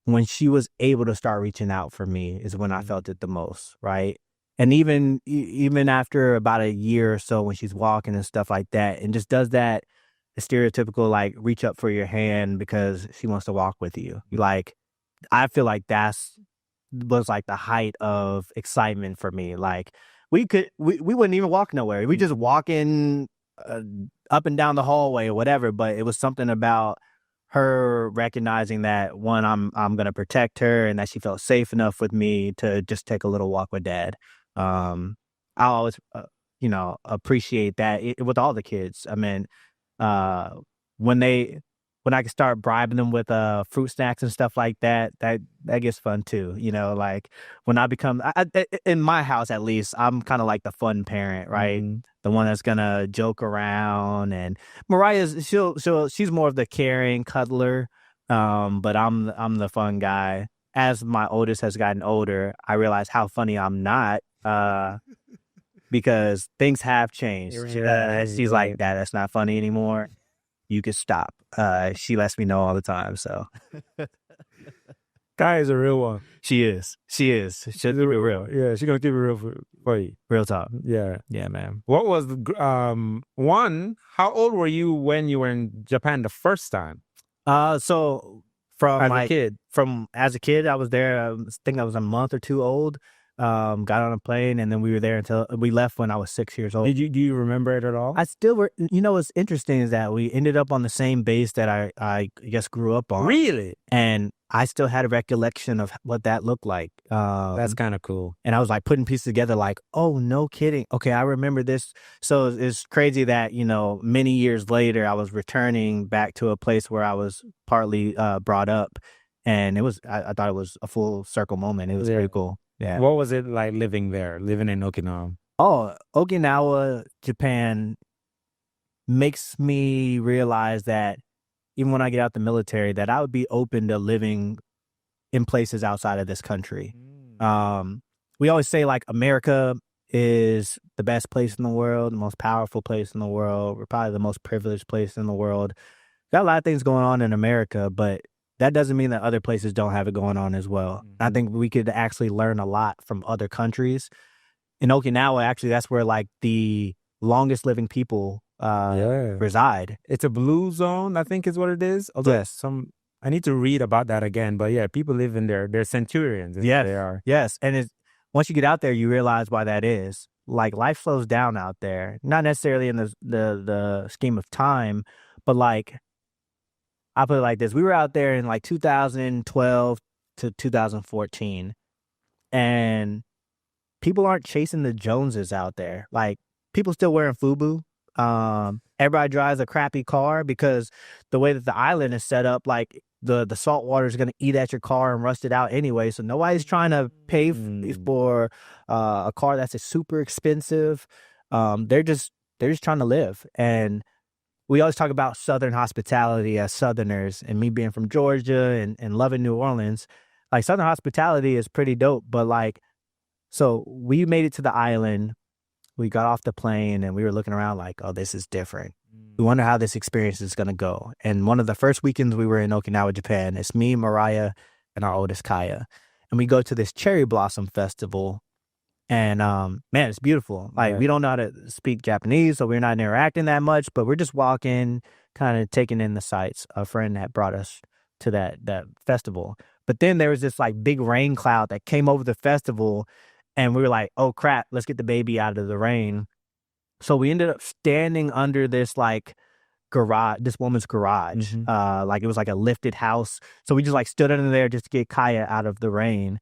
when she was able to start reaching out for me is when I felt it the most, right? And even after about a year or so when she's walking and stuff like that, and just does that stereotypical like reach up for your hand because she wants to walk with you. Like I feel like was like the height of excitement for me. Like we wouldn't even walk nowhere. We just walking up and down the hallway or whatever. But it was something about her recognizing that one, I'm gonna protect her, and that she felt safe enough with me to just take a little walk with dad. I always appreciate that with all the kids. I mean, when I can start bribing them with fruit snacks and stuff like that, that gets fun too. Like when I become in my house, at least, I'm kind of like the fun parent, right? The one that's gonna joke around. And Mariah's she's more of the caring cuddler, but I'm the fun guy. As my oldest has gotten older, I realize how funny I'm not, because things have changed. She's like, Dad, that's not funny anymore. You could stop. She lets me know all the time. So, Kai is a real one. She is. She's real. Yeah, she's gonna keep it real for you. Real talk. Yeah, man. What was the one? How old were you when you were in Japan the first time? So from as a kid, I was there. I think I was a month or 2 old. Got on a plane, and then we were there until we left when I was 6 years old. Do you remember it at all? I still were. What's interesting is that we ended up on the same base that I guess grew up on. Really? And I still had a recollection of what that looked like. That's kind of cool. And I was like putting pieces together like, oh, no kidding. Okay, I remember this. So it's crazy that, many years later, I was returning back to a place where I was partly brought up. And I thought it was a full circle moment. It was pretty cool. Yeah. What was it like living in Okinawa? Oh, Okinawa, Japan makes me realize that even when I get out the military, that I would be open to living in places outside of this country. We always say like America is the best place in the world, the most powerful place in the world. We're probably the most privileged place in the world. got a lot of things going on in America, but that doesn't mean that other places don't have it going on as well. I think we could actually learn a lot from other countries. In Okinawa, actually, that's where like the longest living people reside. It's a blue zone, I think is what it is. Although Yes. I need to read about that again. But yeah, people live in there. They're centurions. Yes. They are. Yes. And once you get out there, you realize why that is. Like life slows down out there, not necessarily in the scheme of time, but like I put it like this: we were out there in like 2012 to 2014, and people aren't chasing the Joneses out there. Like people still wearing FUBU. Everybody drives a crappy car because the way that the island is set up, like the salt water is going to eat at your car and rust it out anyway. So nobody's trying to pay for a car that's super expensive. They're just trying to live. And we always talk about Southern hospitality as Southerners, and me being from Georgia and loving New Orleans. Like Southern hospitality is pretty dope, but like, so we made it to the island. We got off the plane and we were looking around like, oh, this is different. We wonder how this experience is going to go. And one of the first weekends we were in Okinawa, Japan, it's me, Mariah, and our oldest Kaya. And we go to this cherry blossom festival. And man, it's beautiful. Like we don't know how to speak Japanese, so we're not interacting that much, but we're just walking, kind of taking in the sights. A friend that brought us to that festival. But then there was this like big rain cloud that came over the festival. And we were like, oh, crap, let's get the baby out of the rain. So we ended up standing under this like garage, this woman's garage. Like it was like a lifted house. So we just like stood under there just to get Kaya out of the rain.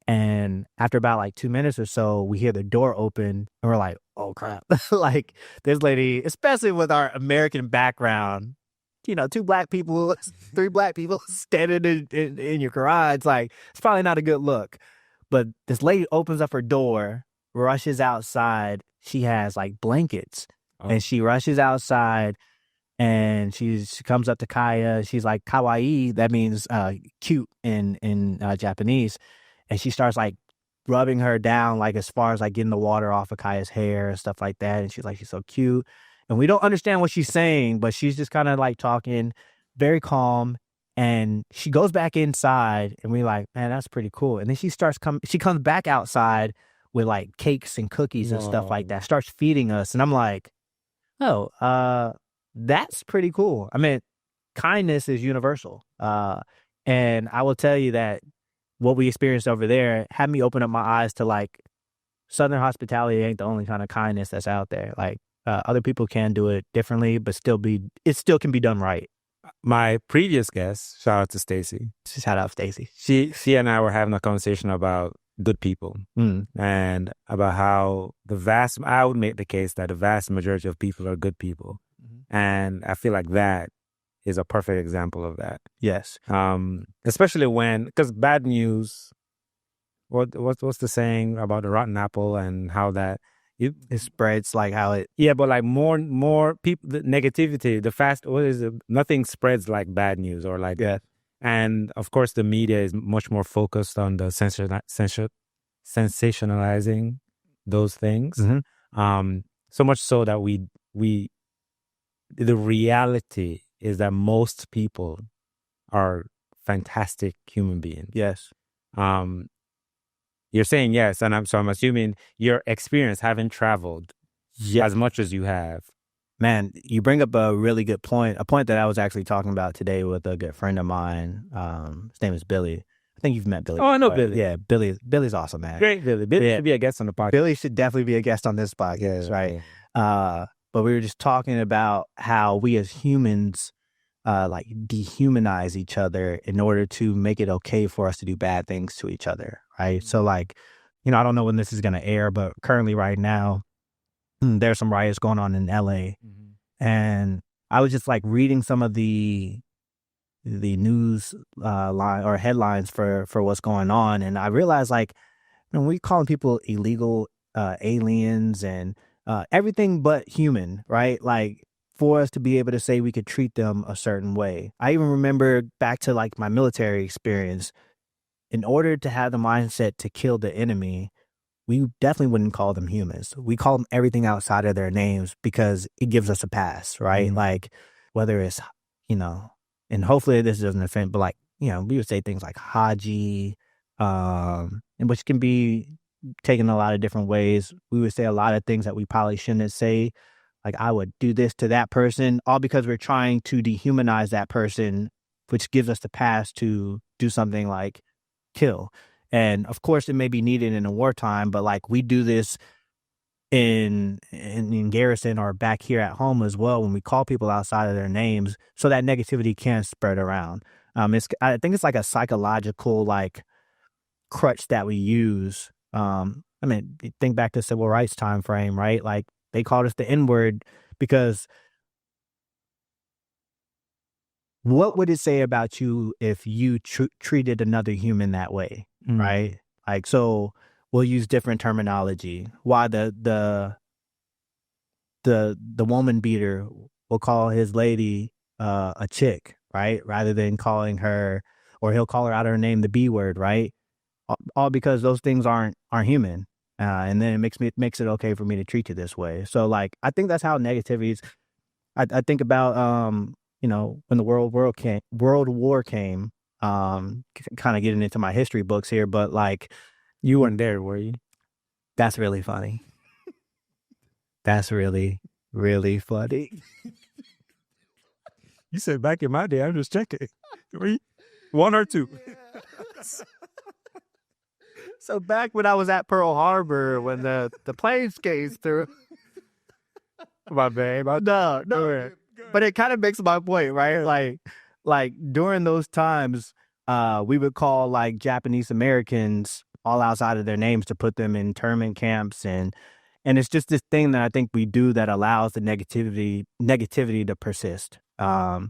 And after about like 2 minutes or so, we hear the door open and we're like, oh, crap. Like this lady, especially with our American background, you know, 2 black people, 3 black people standing in your garage. Like it's probably not a good look. But this lady opens up her door, rushes outside. She has like blankets and she rushes outside and she comes up to Kaya. She's like, kawaii. That means cute in Japanese. And she starts like rubbing her down, like as far as like getting the water off of Kaya's hair and stuff like that. And she's like, she's so cute. And we don't understand what she's saying, but she's just kind of like talking very calm. And she goes back inside and we're like, man, that's pretty cool. And then she comes back outside with like cakes and cookies and stuff like that, starts feeding us. And I'm like, oh, that's pretty cool. I mean, kindness is universal. And I will tell you that what we experienced over there had me open up my eyes to like Southern hospitality ain't the only kind of kindness that's out there. Like other people can do it differently, but it still can be done right. My previous guest, shout out to Stacy. Shout out Stacy. She and I were having a conversation about good people and about how I would make the case that the vast majority of people are good people. And I feel like that is a perfect example of that. Yes. Especially because bad news, what's the saying about the rotten apple and how that it spreads like how it... Yeah, but like more people, the negativity, nothing spreads like bad news or like... Yeah. And of course, the media is much more focused on the sensationalizing those things. So much so that the reality is that most people are fantastic human beings. Yes. You're saying yes, and I'm assuming your experience having traveled as much as you have. Man, you bring up a really good point, a point that I was actually talking about today with a good friend of mine. His name is Billy. I think you've met Billy. Oh, I know Billy. Yeah, Billy's awesome, man. Great Billy. Billy should be a guest on the podcast. Billy should definitely be a guest on this podcast, right? Yeah. But we were just talking about how we as humans like dehumanize each other in order to make it okay for us to do bad things to each other, right? So like, you know, I don't know when this is going to air, but currently right now, there's some riots going on in LA. And I was just like reading some of the news line or headlines for what's going on. And I realized like, you know, we calling people illegal aliens and everything but human, right? Like for us to be able to say we could treat them a certain way. I even remember back to like my military experience. In order to have the mindset to kill the enemy, we definitely wouldn't call them humans. We call them everything outside of their names because it gives us a pass, right? Like whether it's, and hopefully this doesn't offend, but like, we would say things like Haji, and which can be taken a lot of different ways. We would say a lot of things that we probably shouldn't say. Like, I would do this to that person, all because we're trying to dehumanize that person, which gives us the pass to do something like kill. And of course, it may be needed in a wartime, but like we do this in garrison or back here at home as well when we call people outside of their names, so that negativity can spread around. I think it's like a psychological like crutch that we use. I mean, think back to civil rights time frame, right? Like they called us the N-word because what would it say about you if you treated another human that way, right? Like, so we'll use different terminology. Why the woman beater will call his lady a chick, right? Rather than calling her, or he'll call her out her name, the B word, right? All because those things aren't human. And then it makes it okay for me to treat you this way. So like, I think that's how negativity is. I think about, when the World War came, kind of getting into my history books here, but like, you weren't there, were you? That's really funny. That's really, really funny. You said back in my day, I'm just checking. 1 or 2. So back when I was at Pearl Harbor, when the planes came through. My babe. No. But it kind of makes my point, right? Like during those times, we would call like Japanese Americans all outside of their names to put them in internment camps, and it's just this thing that I think we do that allows the negativity to persist. So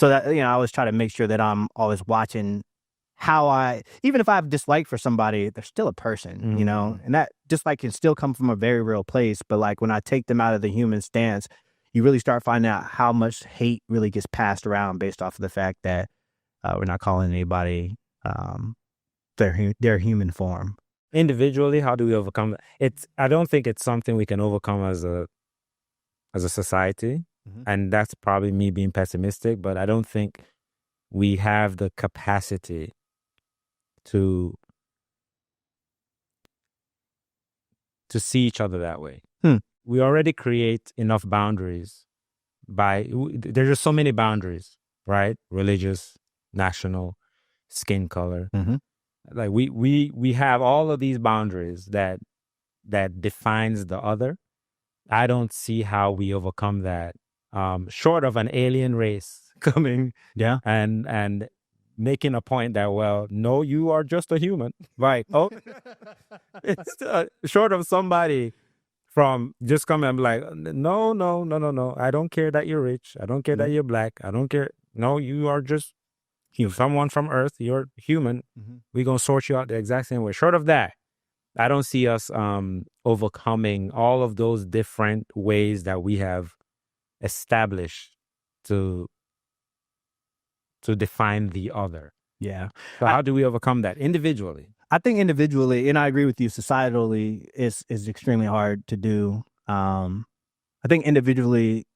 that, I always try to make sure that I'm always watching how even if I have dislike for somebody, they're still a person, and that dislike can still come from a very real place. But like when I take them out of the human stance, you really start finding out how much hate really gets passed around based off of the fact that we're not calling anybody their human form. Individually, how do we overcome it? I don't think it's something we can overcome as a society. Mm-hmm. And that's probably me being pessimistic, but I don't think we have the capacity to see each other that way. We already create enough boundaries there's just so many boundaries, right? Religious, national, skin color. Mm-hmm. Like we have all of these boundaries that defines the other. I don't see how we overcome that, short of an alien race coming, and making a point that, well, no, you are just a human, right? Oh, it's short of somebody from just coming and be like, no. I don't care that you're rich. I don't care that you're black. I don't care. No, you are just someone from Earth. You're human. Mm-hmm. We're going to sort you out the exact same way. Short of that, I don't see us overcoming all of those different ways that we have established to define the other. Yeah. So how do we overcome that individually? I think individually, and I agree with you, societally is extremely hard to do. I think individually,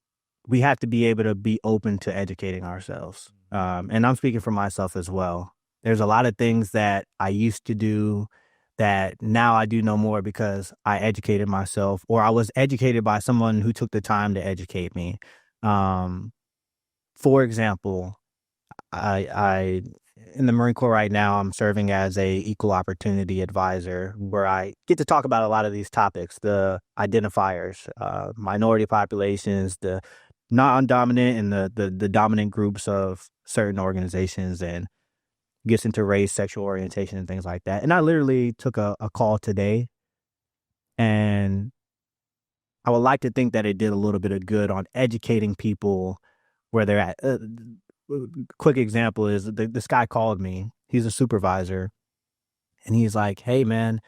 we have to be able to be open to educating ourselves. And I'm speaking for myself as well. There's a lot of things that I used to do that now I do no more because I educated myself, or I was educated by someone who took the time to educate me. For example, I in the Marine Corps right now, I'm serving as a equal opportunity advisor, where I get to talk about a lot of these topics, the identifiers, minority populations, the non-dominant and the dominant groups of certain organizations, and gets into race, sexual orientation, and things like that. And I literally took a call today, and I would like to think that it did a little bit of good on educating people where they're at. Quick example is this guy called me. He's a supervisor, and he's like, "Hey man,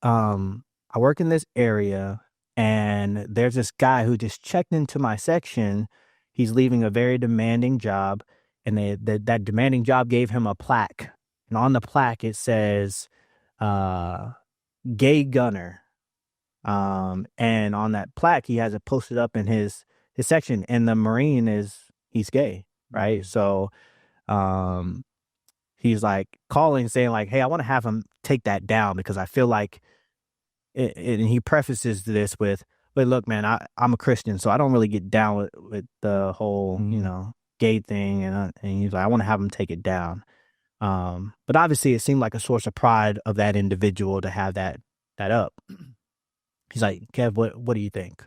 I work in this area, and there's this guy who just checked into my section. He's leaving a very demanding job, and that demanding job gave him a plaque, and on the plaque it says, gay gunner. And on that plaque he has it posted up in his section, and the Marine he's gay." right? So he's like calling saying like, hey, I want to have him take that down because I feel like and he prefaces this with, but look, man, I'm a Christian, so I don't really get down with the whole, gay thing. And he's like, I want to have him take it down. But obviously it seemed like a source of pride of that individual to have that up. He's like, Kev, what do you think?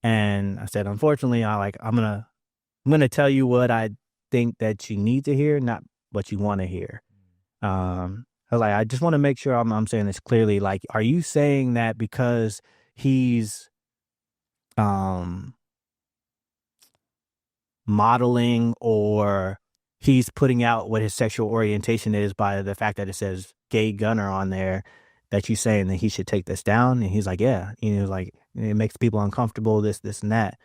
And I said, unfortunately, I'm gonna tell you what I think that you need to hear, not what you want to hear. I was like, I just want to make sure I'm saying this clearly. Like, are you saying that because he's modeling or he's putting out what his sexual orientation is by the fact that it says gay gunner on there, that you saying that he should take this down? And he's like, yeah. And he was like, it makes people uncomfortable, this and that.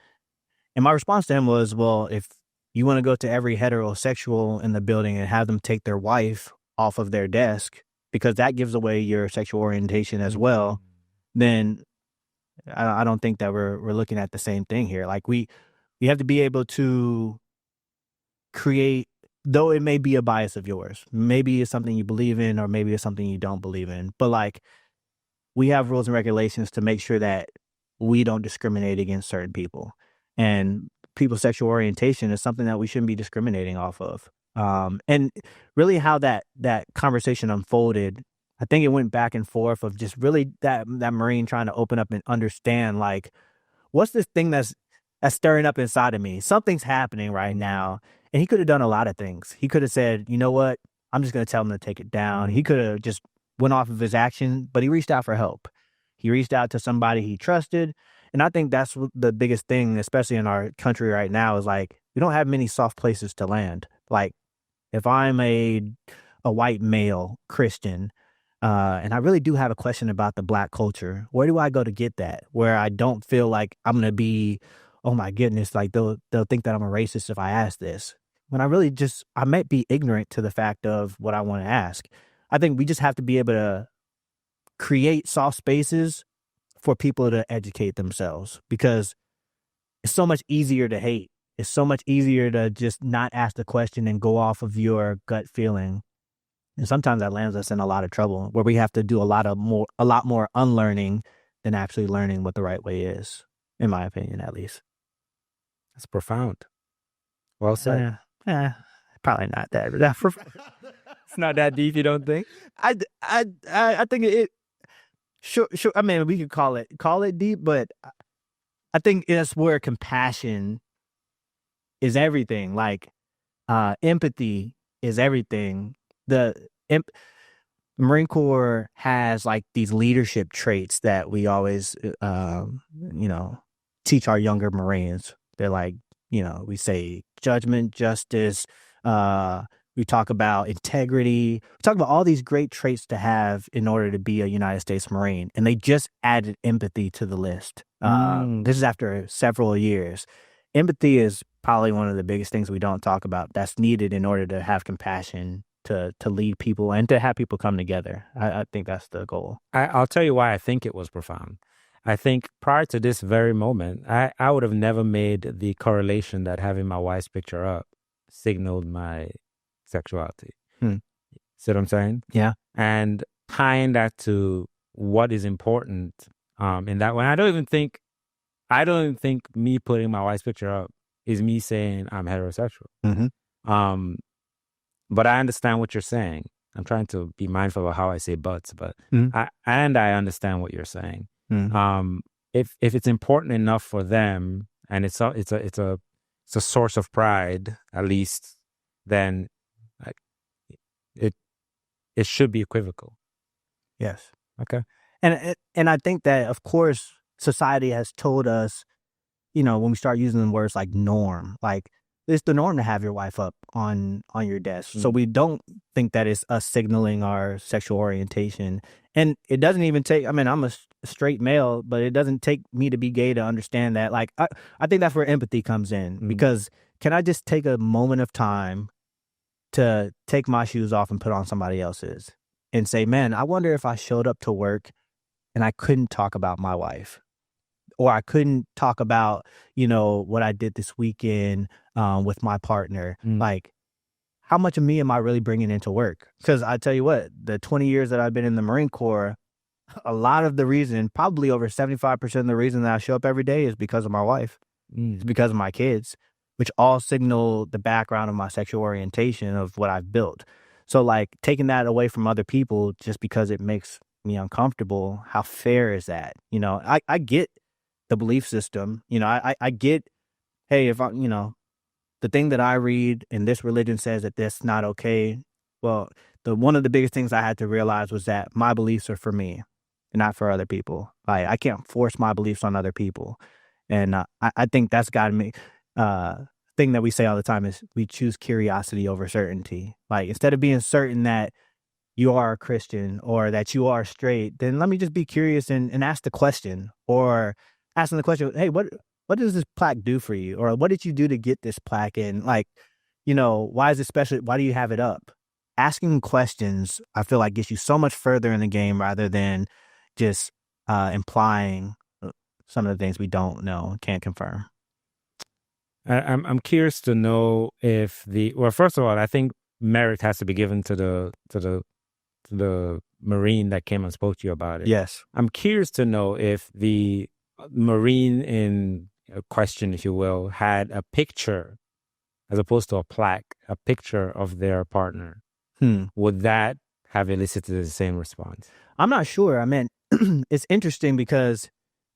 And my response to him was, well, if you want to go to every heterosexual in the building and have them take their wife off of their desk because that gives away your sexual orientation as well, then I don't think that we're looking at the same thing here. Like we have to be able to create, though it may be a bias of yours, maybe it's something you believe in or maybe it's something you don't believe in, but like we have rules and regulations to make sure that we don't discriminate against certain people, and people's sexual orientation is something that we shouldn't be discriminating off of. And really how that conversation unfolded, I think it went back and forth of just really that Marine trying to open up and understand, like, what's this thing that's stirring up inside of me? Something's happening right now. And he could have done a lot of things. He could have said, you know what? I'm just going to tell him to take it down. He could have just went off of his action, but he reached out for help. He reached out to somebody he trusted. And I think that's the biggest thing, especially in our country right now, is like, we don't have many soft places to land. Like, if I'm a white male Christian, and I really do have a question about the Black culture, where do I go to get that? Where I don't feel like I'm going to be, oh my goodness, like they'll think that I'm a racist if I ask this. When I might be ignorant to the fact of what I want to ask. I think we just have to be able to create soft spaces for people to educate themselves, because it's so much easier to hate. It's so much easier to just not ask the question and go off of your gut feeling. And sometimes that lands us in a lot of trouble where we have to do a lot more unlearning than actually learning what the right way is, in my opinion, at least. That's profound. Well said. Probably not that. It's not that deep, you don't think? I think it. Sure. I mean, we could call it deep, but I think that's where compassion is everything. Like, empathy is everything. The Marine Corps has like these leadership traits that we always, teach our younger Marines. They're like, we say judgment, justice. We talk about integrity. We talk about all these great traits to have in order to be a United States Marine. And they just added empathy to the list. This is after several years. Empathy is probably one of the biggest things we don't talk about that's needed in order to have compassion, to lead people and to have people come together. I think that's the goal. I'll tell you why I think it was profound. I think prior to this very moment, I would have never made the correlation that having my wife's picture up signaled my sexuality. See what I'm saying? Yeah. And tying that to what is important in that way. I don't even think me putting my wife's picture up is me saying I'm heterosexual. Mm-hmm. But I understand what you're saying. I'm trying to be mindful of how I say buts, but I understand what you're saying. Mm-hmm. If it's important enough for them and it's a source of pride, at least, then it should be equivocal. Yes. Okay. And I think that, of course, society has told us, when we start using the words like norm, like it's the norm to have your wife up on your desk. So we don't think that it's us signaling our sexual orientation. And it doesn't even take, I'm a straight male, but it doesn't take me to be gay to understand that. Like, I think that's where empathy comes in, because can I just take a moment of time to take my shoes off and put on somebody else's and say, man, I wonder if I showed up to work and I couldn't talk about my wife. or I couldn't talk about, what I did this weekend with my partner. Like, how much of me am I really bringing into work? Because I tell you what, the 20 years that I've been in the Marine Corps, a lot of the reason, probably over 75% of the reason that I show up every day is because of my wife. It's because of my kids, which all signal the background of my sexual orientation of what I've built. So, like, taking that away from other people just because it makes me uncomfortable, how fair is that? I get the belief system. I get, hey, if the thing that I read in this religion says that that's not okay. Well, one of the biggest things I had to realize was that my beliefs are for me and not for other people. Like, I can't force my beliefs on other people. And I think that's got to me. Thing that we say all the time is we choose curiosity over certainty. Like, instead of being certain that you are a Christian or that you are straight, then let me just be curious and ask the question, or asking the question, hey, what does this plaque do for you? Or what did you do to get this plaque in? Like, why is it special? Why do you have it up? Asking questions, I feel like, gets you so much further in the game rather than just implying some of the things we don't know, can't confirm. I'm curious to know if first of all, I think merit has to be given to the Marine that came and spoke to you about it. Yes. I'm curious to know if the Marine in question, if you will, had a picture as opposed to a plaque, a picture of their partner. Would that have elicited the same response? I'm not sure. I mean, it's interesting because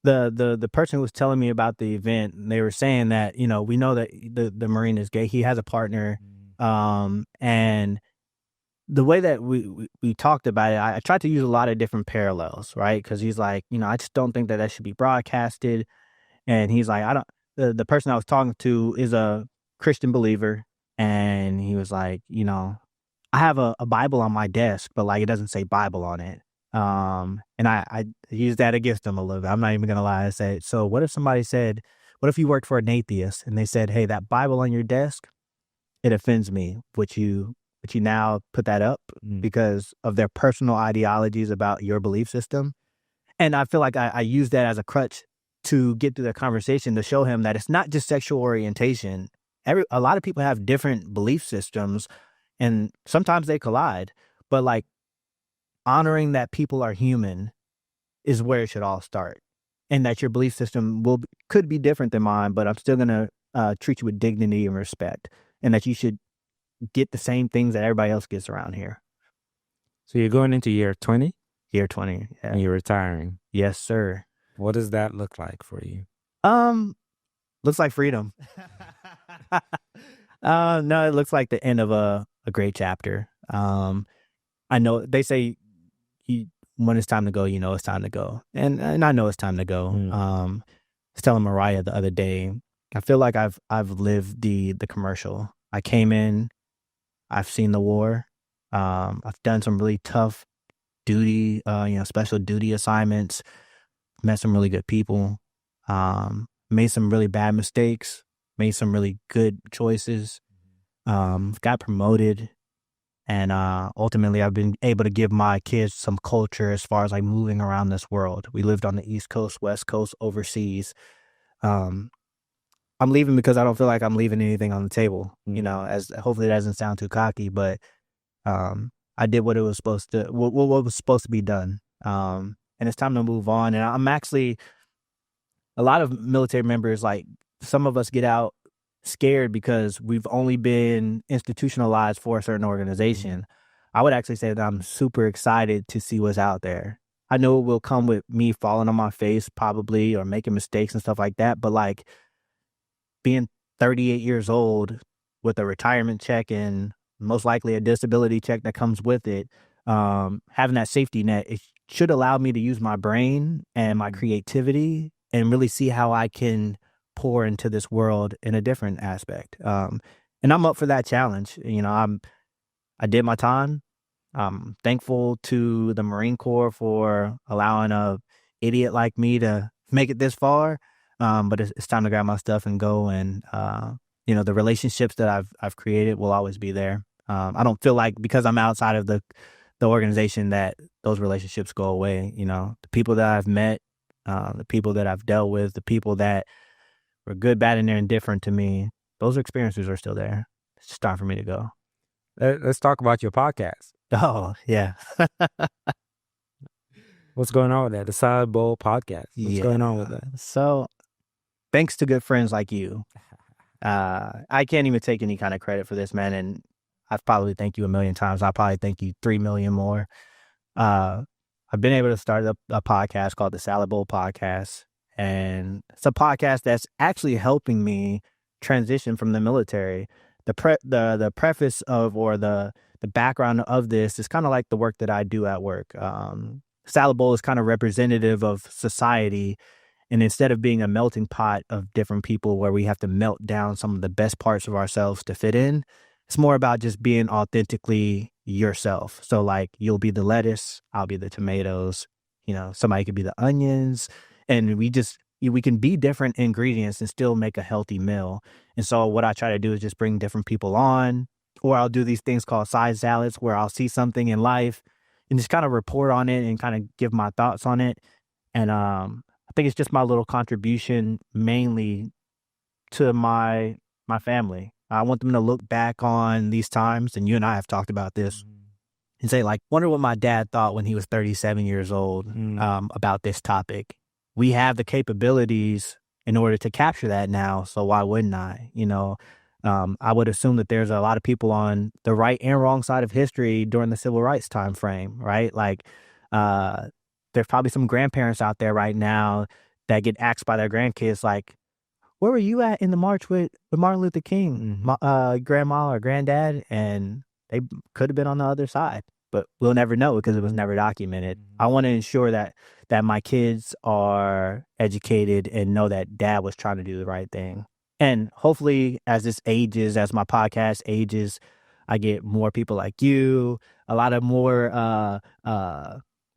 the person who was telling me about the event, they were saying that, we know that the Marine is gay. He has a partner. And the way that we talked about it, I tried to use a lot of different parallels, right? Because he's like, I just don't think that should be broadcasted. And he's like, the person I was talking to is a Christian believer. And he was like, I have a Bible on my desk, but like, it doesn't say Bible on it. And I used that against him a little bit. I'm not even going to lie. I said, so what if somebody said, what if you worked for an atheist and they said, hey, that Bible on your desk, it offends me. Would you now put that up because of their personal ideologies about your belief system? And I feel like I use that as a crutch to get through the conversation, to show him that it's not just sexual orientation. A lot of people have different belief systems and sometimes they collide, but like, honoring that people are human is where it should all start. And that your belief system could be different than mine, but I'm still going to treat you with dignity and respect, and that you should get the same things that everybody else gets around here. So you're going into year 20? Year 20, yeah. And you're retiring? Yes, sir. What does that look like for you? Looks like freedom. No, it looks like the end of a great chapter. I know they say when it's time to go, it's time to go. And I know it's time to go. I was telling Mariah the other day, I feel like I've lived the commercial. I came in, I've seen the war. I've done some really tough duty, special duty assignments, met some really good people, made some really bad mistakes, made some really good choices, got promoted. And ultimately, I've been able to give my kids some culture as far as like moving around this world. We lived on the East Coast, West Coast, overseas. I'm leaving because I don't feel like I'm leaving anything on the table, as hopefully it doesn't sound too cocky, but I did what it was supposed to, what was supposed to be done. And it's time to move on. And I'm actually, a lot of military members, like some of us get out scared because we've only been institutionalized for a certain organization. I would actually say that I'm super excited to see what's out there. I know it will come with me falling on my face probably, or making mistakes and stuff like that. But like being 38 years old with a retirement check and most likely a disability check that comes with it, having that safety net, it should allow me to use my brain and my creativity and really see how I can pour into this world in a different aspect. And I'm up for that challenge. I did my time. I'm thankful to the Marine Corps for allowing a idiot like me to make it this far. But it's time to grab my stuff and go. And, the relationships that I've created will always be there. I don't feel like because I'm outside of the organization that those relationships go away. The people that I've met, the people that I've dealt with, the people that were good, bad, and they're indifferent to me, those experiences are still there. It's just time for me to go. Let's talk about your podcast. Oh, yeah. What's going on with that? The Salad Bowl podcast. What's going on with that? So, thanks to good friends like you, I can't even take any kind of credit for this, man. And I've probably thanked you a million times. I'll probably thank you 3 million more. I've been able to start a podcast called the Salad Bowl Podcast. And it's a podcast that's actually helping me transition from the military. The preface of, or the background of this is kind of like the work that I do at work. Salad Bowl is kind of representative of society. And instead of being a melting pot of different people where we have to melt down some of the best parts of ourselves to fit in, it's more about just being authentically yourself. So like, you'll be the lettuce, I'll be the tomatoes, somebody could be the onions, and we can be different ingredients and still make a healthy meal. And so what I try to do is just bring different people on, or I'll do these things called side salads where I'll see something in life and just kind of report on it and kind of give my thoughts on it. And I think it's just my little contribution mainly to my family. I want them to look back on these times, and you and I have talked about this, and say, like, wonder what my dad thought when he was 37 years old about this topic. We have the capabilities in order to capture that now, so why wouldn't I? I would assume that there's a lot of people on the right and wrong side of history during the civil rights time frame, right? Like, there's probably some grandparents out there right now that get asked by their grandkids, like, where were you at in the march with Martin Luther King, grandma or granddad? And they could have been on the other side, but we'll never know because it was never documented. I want to ensure that my kids are educated and know that dad was trying to do the right thing. And hopefully as my podcast ages, I get more people like you, a lot of more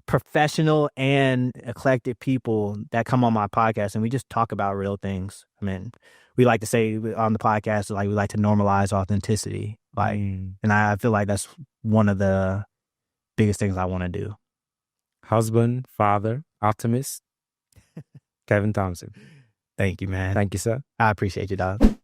professional and eclectic people that come on my podcast, and we just talk about real things. I mean, we like to say on the podcast, like, we like to normalize authenticity. And I feel like that's one of the biggest things I want to do. Husband, father, optimist, Kevin Thompson. Thank you, man. Thank you, sir. I appreciate you, dog.